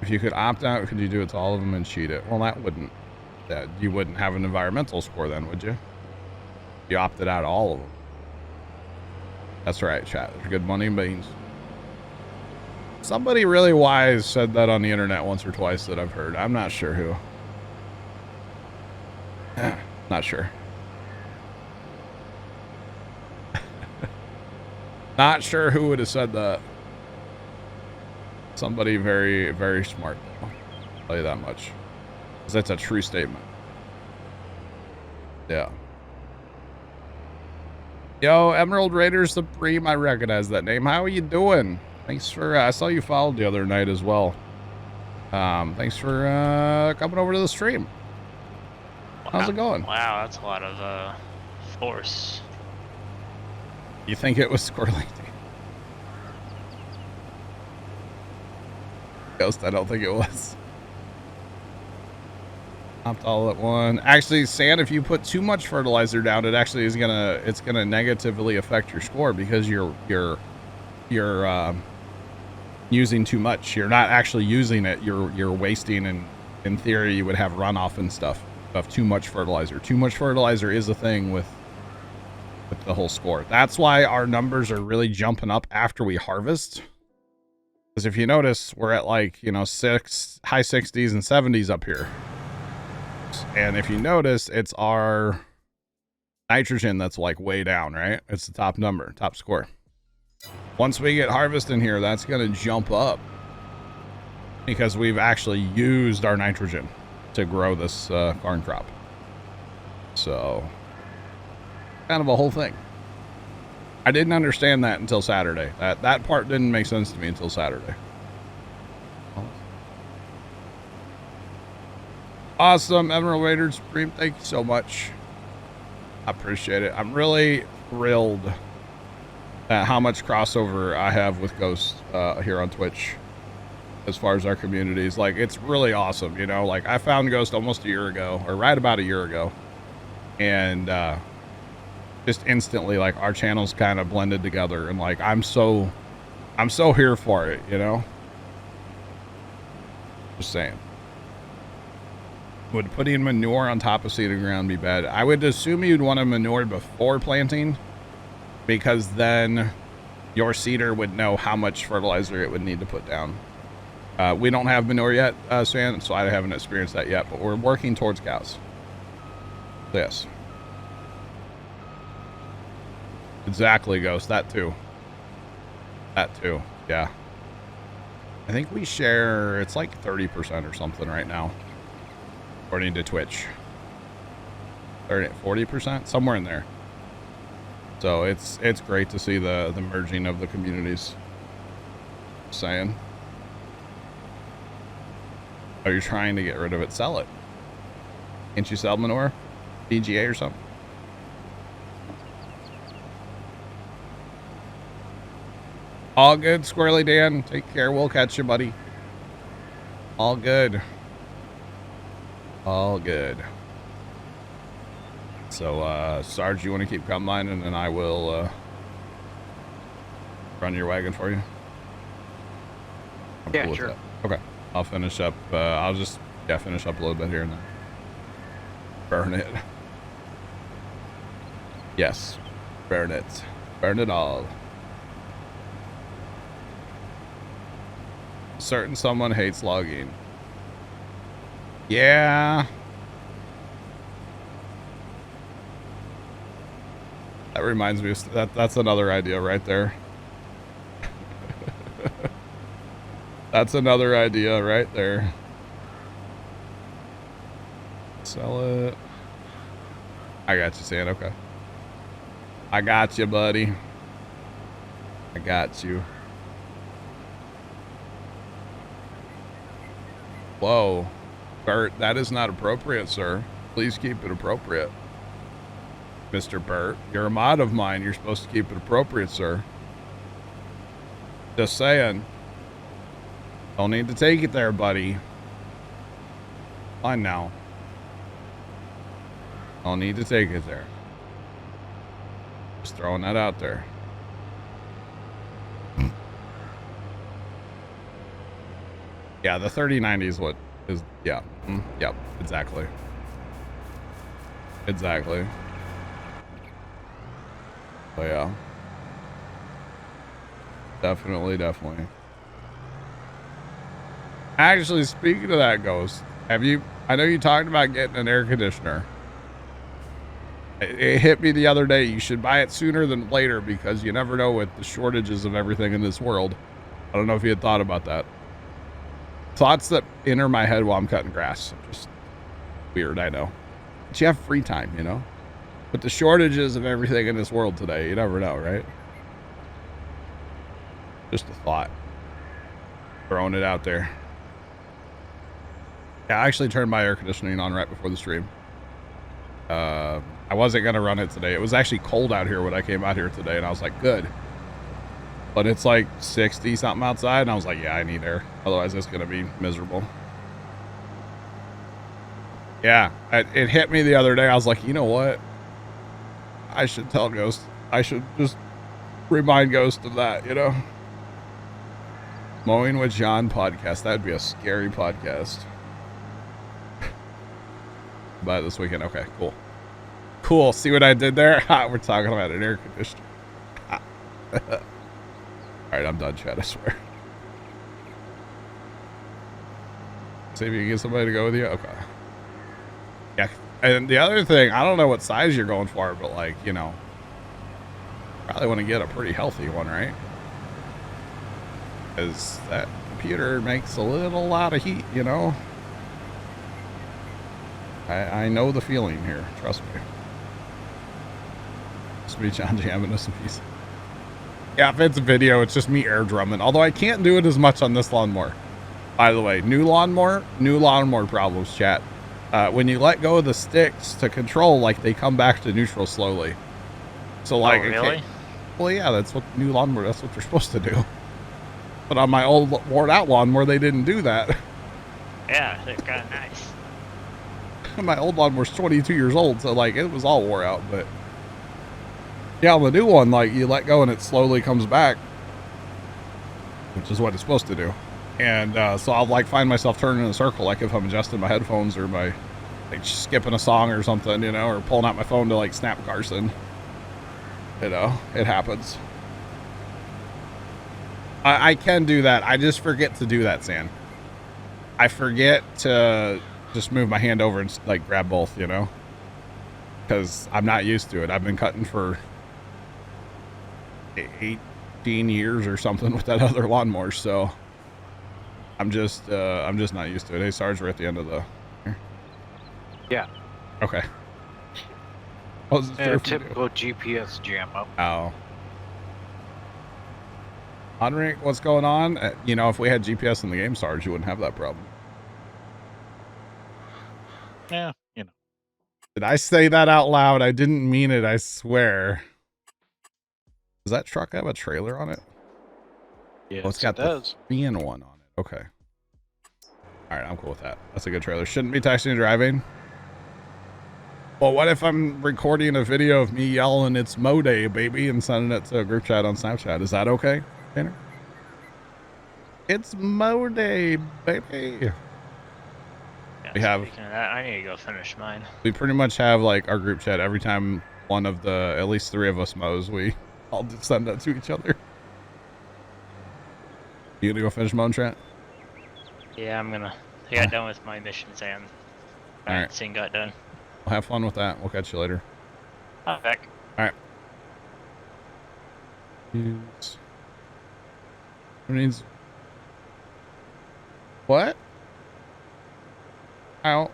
If you could opt out, could you do it to all of them and cheat it? Well, you wouldn't have an environmental score then, would you? You opted out all of them. That's right, chat. There's good money in beans. Somebody really wise said that on the internet once or twice that I've heard. I'm not sure who. Not sure. Not sure who would have said that. Somebody very, very smart, though. I'll tell you that much. Because that's a true statement. Yeah. Yo, Emerald Raider Supreme, I recognize that name. How are you doing? Thanks for, I saw you followed the other night as well. Thanks for coming over to the stream. How's it going? Wow, that's a lot of force. You think it was squirrely? Ghost, I don't think it was. Opt all at one. Actually, Sand, if you put too much fertilizer down, it actually is it's gonna negatively affect your score because you're using too much. You're not actually using it. You're wasting, and in theory, you would have runoff and stuff of too much fertilizer. Too much fertilizer is a thing with the whole score. That's why our numbers are really jumping up after we harvest. Because if you notice, we're at like, you know, high 60s and 70s up here. And if you notice, it's our nitrogen that's like way down, right? It's the top number, top score. Once we get harvest in here, that's going to jump up because we've actually used our nitrogen to grow this corn crop. So kind of a whole thing. I didn't understand that until Saturday. That part didn't make sense to me until Saturday. Awesome, Emerald Raiders Supreme. Thank you so much. I appreciate it. I'm really thrilled at how much crossover I have with Ghost here on Twitch as far as our communities. Like, it's really awesome, you know? Like, I found Ghost almost a year ago, or right about a year ago, and just instantly, like, our channels kind of blended together, and like, I'm so here for it, you know? Just saying. Would putting manure on top of seeded ground be bad? I would assume you'd want to manure before planting, because then your seeder would know how much fertilizer it would need to put down. We don't have manure yet, Stan, so I haven't experienced that yet, but we're working towards cows. Yes. Exactly, Ghost. That too. That too. Yeah. I think we share, it's like 30% or something right now, according to Twitch. 40%, somewhere in there. So it's great to see the merging of the communities. Just saying. Are you trying to get rid of it? Sell it. Can't you sell manure? PGA or something? All good, Squirrely Dan. Take care. We'll catch you, buddy. All good. All good. So, Sarge, you want to keep combining, and I will run your wagon for you? I'm yeah, cool with sure. that. Okay. I'll finish up. I'll just, finish up a little bit here and then burn it. Yes. Burn it. Burn it all. Certain someone hates logging. Yeah. That reminds me of that's another idea right there. That's another idea right there. Sell it. I got you, Sam. Okay. I got you, buddy. I got you. Whoa. Bert, that is not appropriate, sir. Please keep it appropriate. Mr. Bert, you're a mod of mine. You're supposed to keep it appropriate, sir. Just saying. Don't need to take it there, buddy. Fine now. Don't need to take it there. Just throwing that out there. Yeah, the 3090 is what is, yeah. Yep, exactly. Exactly. Oh, yeah. Definitely. Actually, speaking of that, Ghost, I know you talked about getting an air conditioner. It hit me the other day. You should buy it sooner than later, because you never know with the shortages of everything in this world. I don't know if you had thought about that. Thoughts that enter my head while I'm cutting grass. Just weird, I know. But you have free time, you know? With the shortages of everything in this world today, you never know, right? Just a thought. Throwing it out there. Yeah, I actually turned my air conditioning on right before the stream. I wasn't going to run it today. It was actually cold out here when I came out here today, and I was like, good. But it's like 60 something outside, and I was like, yeah, I need air. Otherwise, it's going to be miserable. Yeah, it hit me the other day. I was like, you know what? I should tell Ghost. I should just remind Ghost of that, you know? Mowing with John podcast. That'd be a scary podcast. But this weekend. Okay, cool. Cool. See what I did there? We're talking about an air conditioner. All right, I'm done, Chad, I swear. See if you can get somebody to go with you. Okay. Yeah. And the other thing, I don't know what size you're going for, but like, you know, probably want to get a pretty healthy one, right? Because that computer makes a lot of heat, you know? I know the feeling here. Trust me. Must be John jamming us a piece. Yeah, if it's video, it's just me air drumming. Although I can't do it as much on this lawnmower. By the way, new lawnmower problems, chat. When you let go of the sticks to control, like they come back to neutral slowly. So like, oh, really? Well, yeah, that's what new lawnmower. That's what you're supposed to do. But on my old worn out lawnmower, they didn't do that. Yeah, they're kind of nice. My old lawnmower's 22 years old, so like it was all wore out. But yeah, on the new one, like you let go and it slowly comes back, which is what it's supposed to do. And so I'll like find myself turning in a circle, like if I'm adjusting my headphones or my like skipping a song or something, you know, or pulling out my phone to like snap Carson. You know, it happens. I can do that. I just forget to do that, San. I forget to just move my hand over and like grab both, you know, because I'm not used to it. I've been cutting for 18 years or something with that other lawnmower, so I'm just not used to it. Hey, Sarge, we're at the end of the. Here. Yeah. Okay. Typical GPS jam up. Oh. Henrik, what's going on? You know, if we had GPS in the game, Sarge, you wouldn't have that problem. Yeah, you know. Did I say that out loud? I didn't mean it, I swear. Does that truck have a trailer on it? Yeah, oh, it's got it does. The 3-in-1 on it. Okay. All right, I'm cool with that. That's a good trailer. Shouldn't be texting and driving. Well, what if I'm recording a video of me yelling, "It's Mo Day, baby," and sending it to a group chat on Snapchat? Is that okay, Tanner? It's Mo Day, baby. Yeah, we have. Speaking of that, I need to go finish mine. We pretty much have like our group chat every time one of the at least 3 of us mows. We all send that to each other. You gonna go finish mowing, Trent? Yeah, I'm gonna. I got done with my missions and scene got done. Well, have fun with that. We'll catch you later. I'm back. All right. Use. Who needs? What? Ow.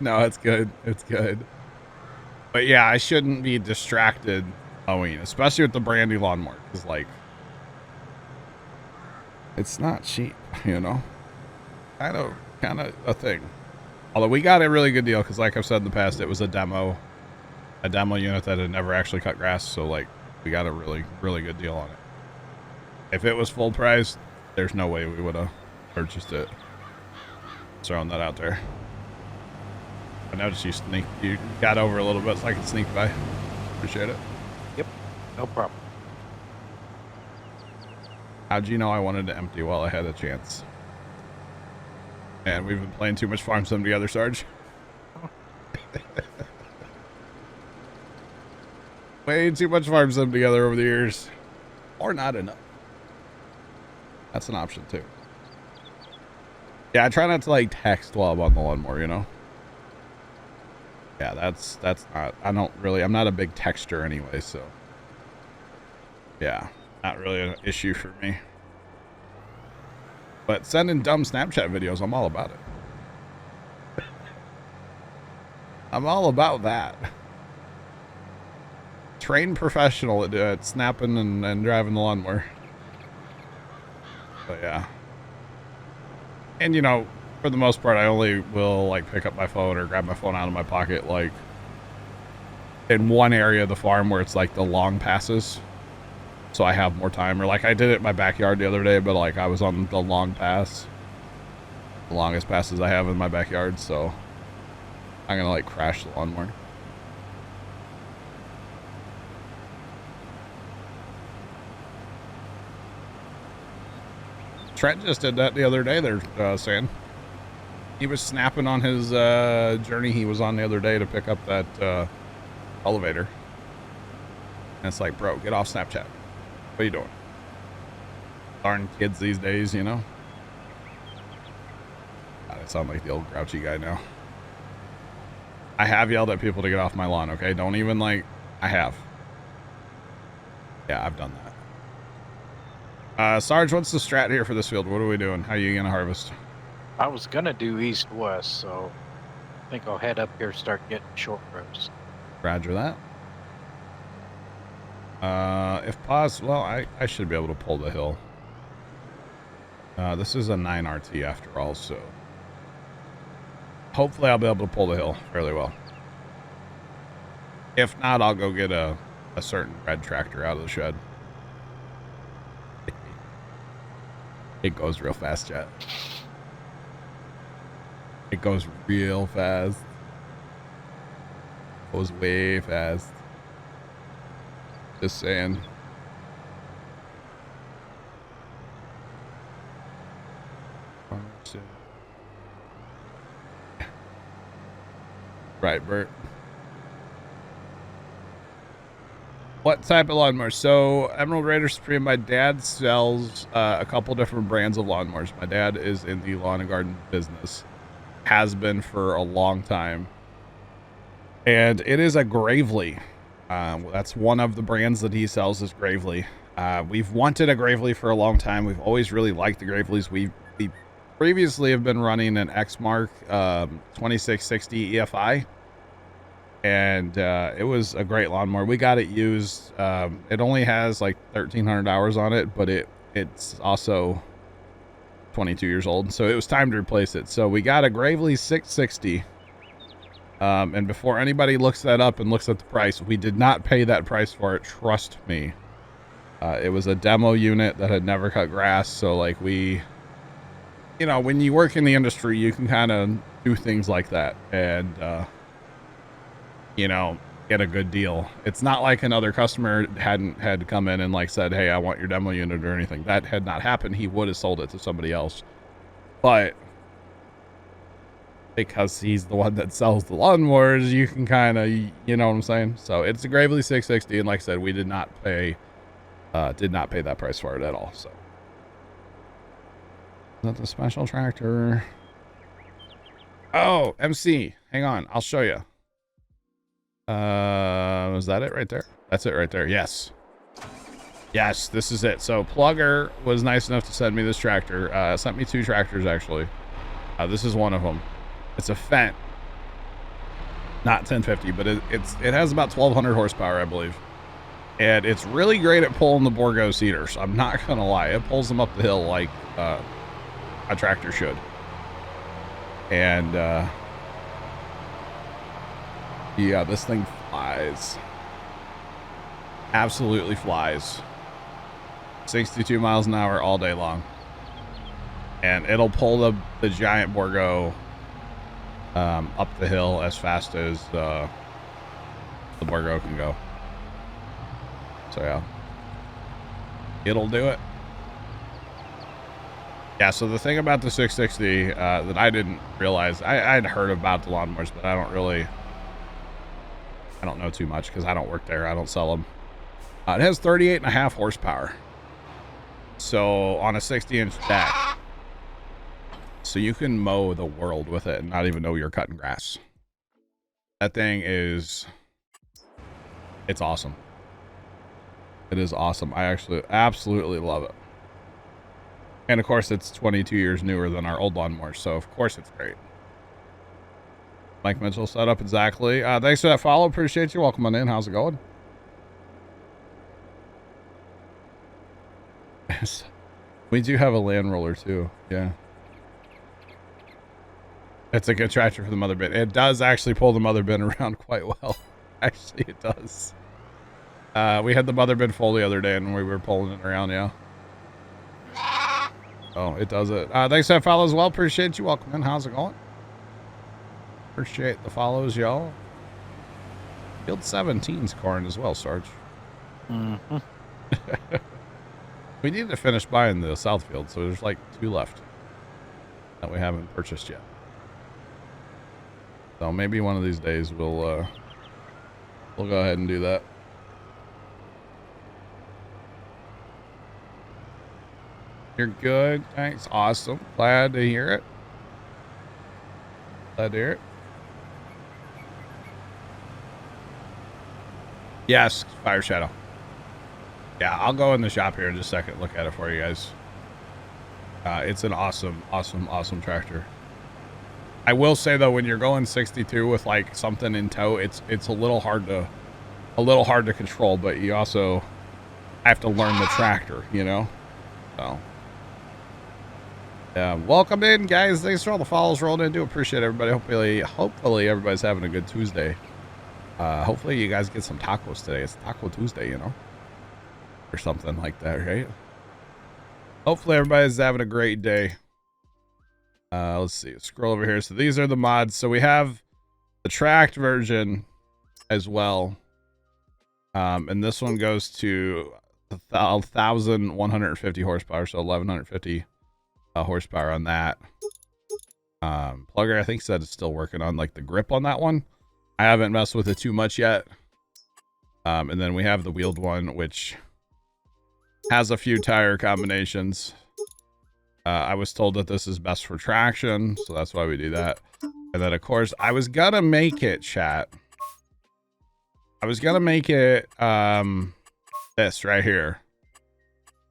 No, it's good. It's good. But yeah, I shouldn't be distracted mowing, especially with the brandy lawnmower, because like, it's not cheap, you know. Kind of a thing. Although we got a really good deal because, like I've said in the past, it was a demo unit that had never actually cut grass. So like, we got a really good deal on it. If it was full price, there's no way we would have purchased it. Throwing that out there. I noticed you got over a little bit so I could sneak by. Appreciate it. Yep, no problem. How'd you know I wanted to empty while I had a chance? And we've been playing too much Farm Sim together, Sarge. Way too much Farm Sim together over the years. Or not enough. That's an option too. Yeah, I try not to like text while I'm on the lawnmower, you know? Yeah, that's not, I'm not a big texter anyway, so. Yeah, not really an issue for me. But sending dumb Snapchat videos, I'm all about it. I'm all about that. Trained professional at snapping and driving the lawnmower. But yeah. And you know, for the most part, I only will like pick up my phone or grab my phone out of my pocket like in one area of the farm where it's like the long passes. So I have more time, or like I did it in my backyard the other day, but like I was on the long pass, the longest passes I have in my backyard. So I'm gonna like crash the lawnmower. Trent just did that the other day there, Sam. He was snapping on his journey he was on the other day to pick up that elevator. And it's like, bro, get off Snapchat. What are you doing? Darn kids these days, you know? God, I sound like the old grouchy guy now. I have yelled at people to get off my lawn, okay? Don't even like, I have. Yeah, I've done that. Sarge, what's the strat here for this field? What are we doing? How are you gonna harvest? I was gonna do east-west, so I think I'll head up here and start getting short rows. Roger that. If possible, well, I should be able to pull the hill. This is a 9RT after all, so hopefully I'll be able to pull the hill fairly well. If not, I'll go get a certain red tractor out of the shed. It goes real fast, chat. It goes real fast. Goes way fast. Just saying. Right, Bert. What type of lawnmower? So, Emerald Raider Supreme, my dad sells a couple different brands of lawnmowers. My dad is in the lawn and garden business. Has been for a long time. And it is a Gravely. That's one of the brands that he sells is Gravely. We've wanted a Gravely for a long time. We've always really liked the Gravely's. We previously have been running an Exmark 2660 EFI. And it was a great lawnmower. We got it used. It only has like 1,300 hours on it, but it's also 22 years old. So it was time to replace it. So we got a Gravely 660. And before anybody looks that up and looks at the price, we did not pay that price for it. Trust me. It was a demo unit that had never cut grass. So like we, you know, when you work in the industry, you can kind of do things like that. And, you know, get a good deal. It's not like another customer had come in and like said, hey, I want your demo unit or anything. That had not happened. He would have sold it to somebody else. But because he's the one that sells the lawnmowers, you can kind of, you know what I'm saying? So it's a Gravely 660. And like I said, we did not pay that price for it at all. So is that the special tractor? Oh, MC, hang on. I'll show you. Was that it right there? That's it right there. Yes, this is it. So Plugger was nice enough to send me this tractor. Sent me 2 tractors actually. This is one of them. It's a Fendt, not 1050, but it has about 1,200 horsepower, I believe, and it's really great at pulling the Borgo seeders. I'm not gonna lie, it pulls them up the hill like a tractor should. And yeah, this thing flies. Absolutely flies. 62 miles an hour all day long. And it'll pull the giant Borgo up the hill as fast as the Borgo can go. So yeah. It'll do it. Yeah, so the thing about the 660 that I didn't realize, I'd heard about the lawnmowers, but I don't know too much because I don't work there. I don't sell them. It has 38.5 horsepower. So on a 60-inch deck. So you can mow the world with it and not even know you're cutting grass. That thing it's awesome. It is awesome. I actually absolutely love it. And of course it's 22 years newer than our old lawnmower. So of course it's great. Mike Mitchell set up exactly. Thanks for that follow. Appreciate you. Welcome on in. How's it going? We do have a land roller too. Yeah. It's a good tractor for the mother bin. It does actually pull the mother bin around quite well. Actually, it does. We had the mother bin full the other day and we were pulling it around. Yeah. Oh, it does it. Thanks for that follow as well. Appreciate you. Welcome in. How's it going? Appreciate the follows, y'all. Field 17's corn as well, Sarge. Mm-hmm. We need to finish buying the south field, so there's like 2 left that we haven't purchased yet. So maybe one of these days we'll go ahead and do that. You're good. Thanks. Awesome. Glad to hear it. Glad to hear it. Yes, Fire Shadow. Yeah, I'll go in the shop here in just a second. Look at it for you guys. It's an awesome tractor. I will say though, when you're going 62 with like something in tow, it's a little hard to control. But you also, I have to learn the tractor, you know? So. Welcome in, guys. Thanks for all the follows rolled in. Do appreciate everybody. Hopefully everybody's having a good Tuesday. Hopefully you guys get some tacos today. It's Taco Tuesday, you know? Or something like that, right? Hopefully everybody's having a great day. Let's see. Scroll over here. So these are the mods. So we have the tracked version as well. And this one goes to 1,150 horsepower. So 1,150 horsepower on that. Plugger, I think, said it's still working on like the grip on that one. I haven't messed with it too much yet. And then we have the wheeled one, which has a few tire combinations. I was told that this is best for traction, so that's why we do that. And then, of course, I was gonna make it, chat. I was gonna make it this right here,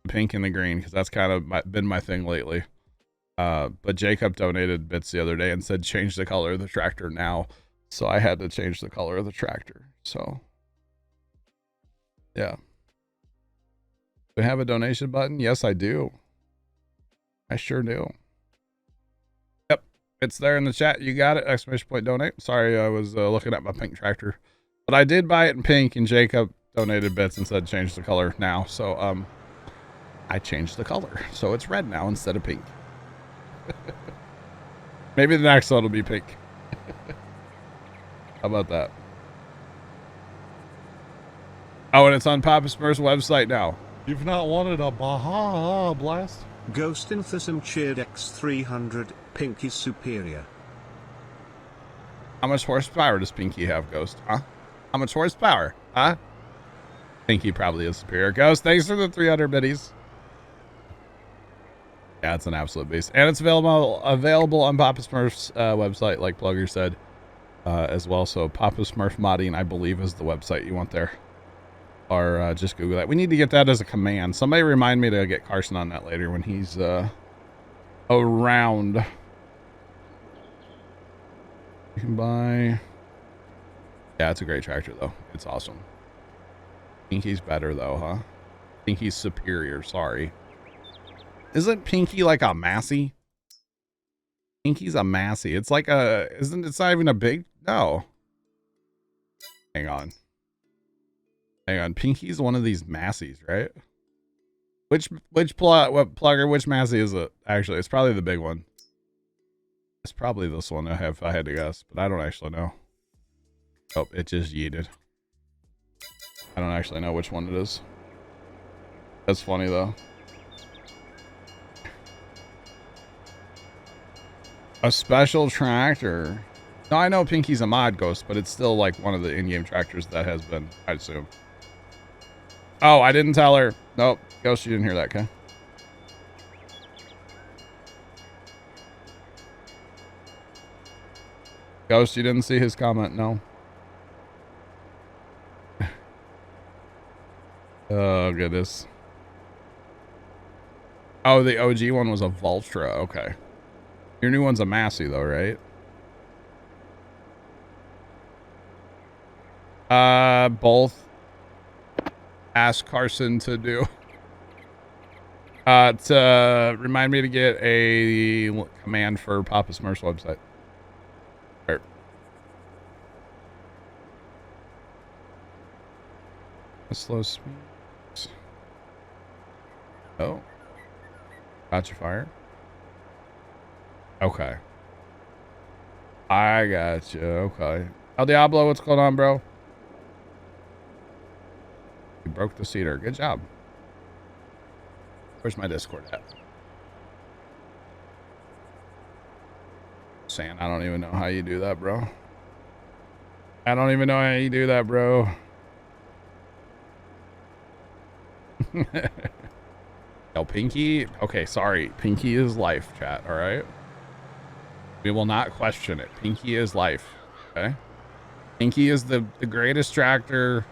pink and the green, because that's kind of been my thing lately. But Jacob donated bits the other day and said change the color of the tractor now, so I had to change the color of the tractor. So yeah. Do we have a donation button? Yes, I do. I sure do. Yep, it's there in the chat. You got it! Exclamation point donate. Sorry, I was looking at my pink tractor, but I did buy it in pink, and Jacob donated bits and said change the color now. So I changed the color, so it's red now instead of pink. Maybe the next one will be pink. How about that? Oh, and it's on Papa Smurf's website now. You've not wanted a Baja Blast? Ghost Enthusiasm cheered X300, Pinky's superior. How much horsepower does Pinky have, Ghost? Huh? How much horsepower? Huh? Pinky probably is superior. Ghost, thanks for the 300 biddies. Yeah, it's an absolute beast. And it's available on Papa Smurf's website, like Plugger said, as well. So Papa Smurf modding, I believe, is the website you want there. Or just Google that. We need to get that as a command. Somebody remind me to get Carson on that later when he's around. You can buy... Yeah, it's a great tractor, though. It's awesome. Pinky's better, though, huh? Pinky's superior, sorry. Isn't Pinky like a Massey? Pinky's a Massey. It's like a... It's not even a big... No. Hang on. Hang on. Pinky's one of these Masseys, right? Which Plugger, which Massey is it? Actually, it's probably the big one. It's probably this one I had to guess, but I don't actually know. Oh, it just yeeted. I don't actually know which one it is. That's funny, though. A special tractor. No, I know Pinky's a mod, Ghost, but it's still like one of the in-game tractors that has been, I'd assume. Oh, I didn't tell her. Nope. Ghost, you didn't hear that, okay? Ghost, you didn't see his comment, no? Oh, goodness. Oh, the OG one was a Valtra. Okay. Your new one's a Massey, though, right? Both. Ask Carson to do. To remind me to get a command for Papa Smurf's website. Right. Slow speeds. Oh. Gotcha fire. Okay. I got you. Okay. El Diablo, what's going on, bro? You broke the cedar. Good job. Where's my Discord at? Saying I don't even know how you do that, bro. I don't even know how you do that, bro. Oh, Pinky. Okay, sorry. Pinky is life, chat. All right. We will not question it. Pinky is life. Okay. Pinky is the greatest tractor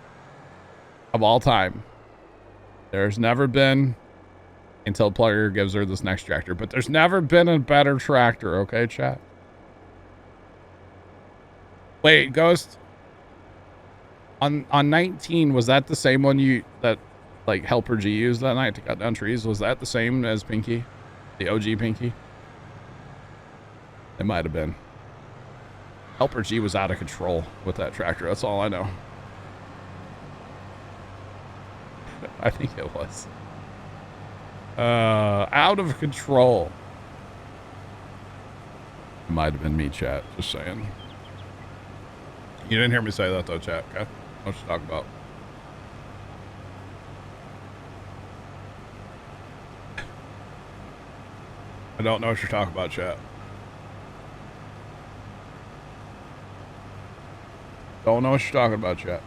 of all time. There's never been, until Plugger gives her this next tractor, but there's never been a better tractor. Okay, chat. Wait, Ghost. On 19, was that the same one that like Helper G used that night to cut down trees, was that the same as Pinky? The OG Pinky? It might have been. Helper G was out of control with that tractor. That's all I know. I think it was. Out of control. It might have been me, chat. Just saying. You didn't hear me say that, though, chat. Okay? What you talk about? I don't know what you're talking about, chat. Don't know what you're talking about, chat.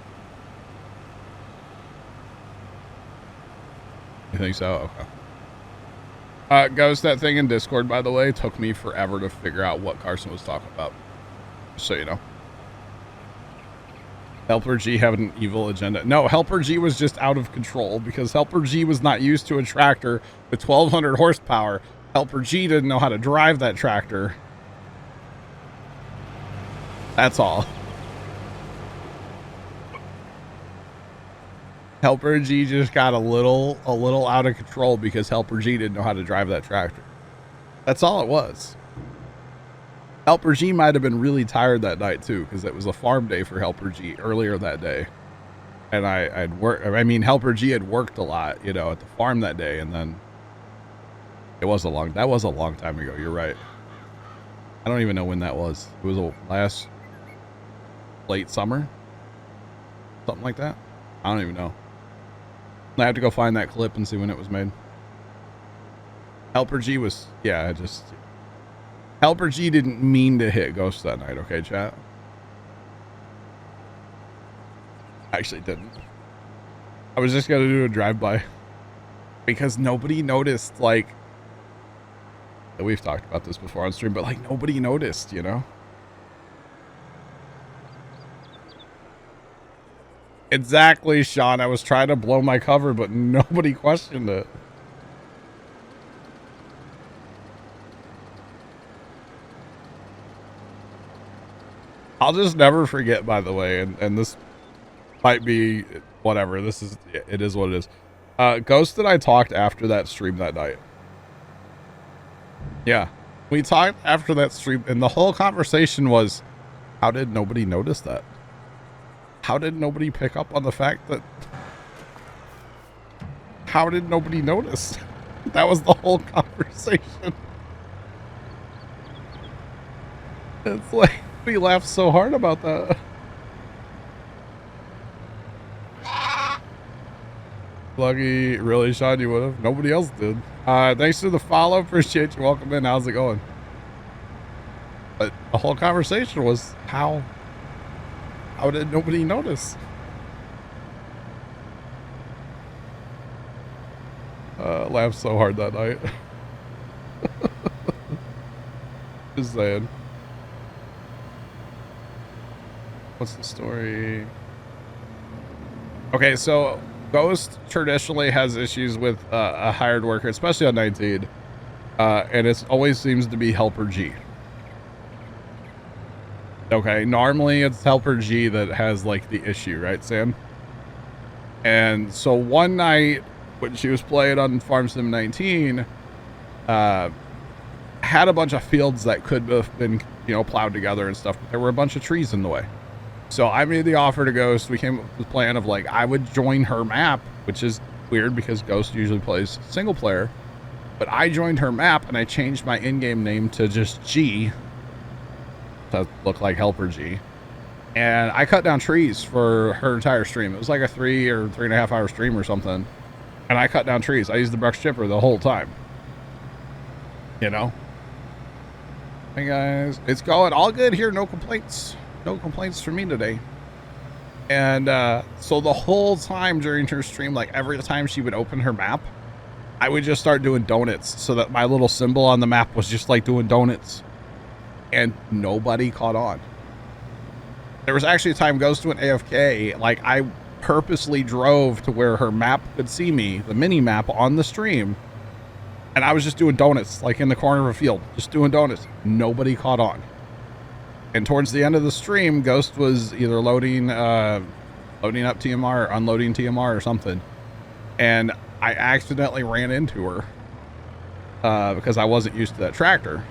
You think so? Okay. Ghost, that thing in Discord, by the way, took me forever to figure out what Carson was talking about. Just so you know. Helper G had an evil agenda. No, Helper G was just out of control because Helper G was not used to a tractor with 1,200 horsepower. Helper G didn't know how to drive that tractor. That's all. Helper G just got a little out of control because Helper G didn't know how to drive that tractor. That's all it was. Helper G might have been really tired that night too, because it was a farm day for Helper G earlier that day. And I'd worked, I mean, Helper G had worked a lot, you know, at the farm that day, and then that was a long time ago. You're right. I don't even know when that was. It was last late summer, something like that. I don't even know. I have to go find that clip and see when it was made. Helper G was, yeah, Helper G didn't mean to hit Ghost that night, okay, chat? Actually didn't. I was just gonna do a drive-by because nobody noticed, like, we've talked about this before on stream, but like nobody noticed, you know? Exactly, Sean. I was trying to blow my cover, but nobody questioned it. I'll just never forget, by the way, and this might be whatever. It is what it is. Ghost and I talked after that stream that night. Yeah. We talked after that stream, and the whole conversation was, how did nobody notice that? How did nobody pick up on the fact that... How did nobody notice? That was the whole conversation. It's like, we laughed so hard about that. Lucky, really, Sean, you would have. Nobody else did. Thanks for the follow. Appreciate you. Welcome in. How's it going? But the whole conversation was, how did nobody notice? Laughed so hard that night. Just saying. What's the story? Okay, so Ghost traditionally has issues with a hired worker, especially on 19, and it always seems to be Helper G. Okay, normally it's Helper G that has like the issue, right, Sam? And so one night when she was playing on Farm Sim 19, had a bunch of fields that could have been, you know, plowed together and stuff, but there were a bunch of trees in the way. So I made the offer to Ghost. We came up with the plan of like, I would join her map, which is weird because Ghost usually plays single player, but I joined her map and I changed my in-game name to just G to look like Helper G. And I cut down trees for her entire stream. It was like a 3 or 3.5 hour stream or something. And I cut down trees. I used the brush chipper the whole time. You know? Hey guys, it's going all good here. No complaints. No complaints for me today. And so the whole time during her stream, like every time she would open her map, I would just start doing donuts so that my little symbol on the map was just like doing donuts. And nobody caught on. There was actually a time Ghost went AFK. Like I purposely drove to where her map could see me, the mini map on the stream. And I was just doing donuts, like in the corner of a field, just doing donuts. Nobody caught on. And towards the end of the stream, Ghost was either loading up TMR or unloading TMR or something. and I accidentally ran into her because I wasn't used to that tractor.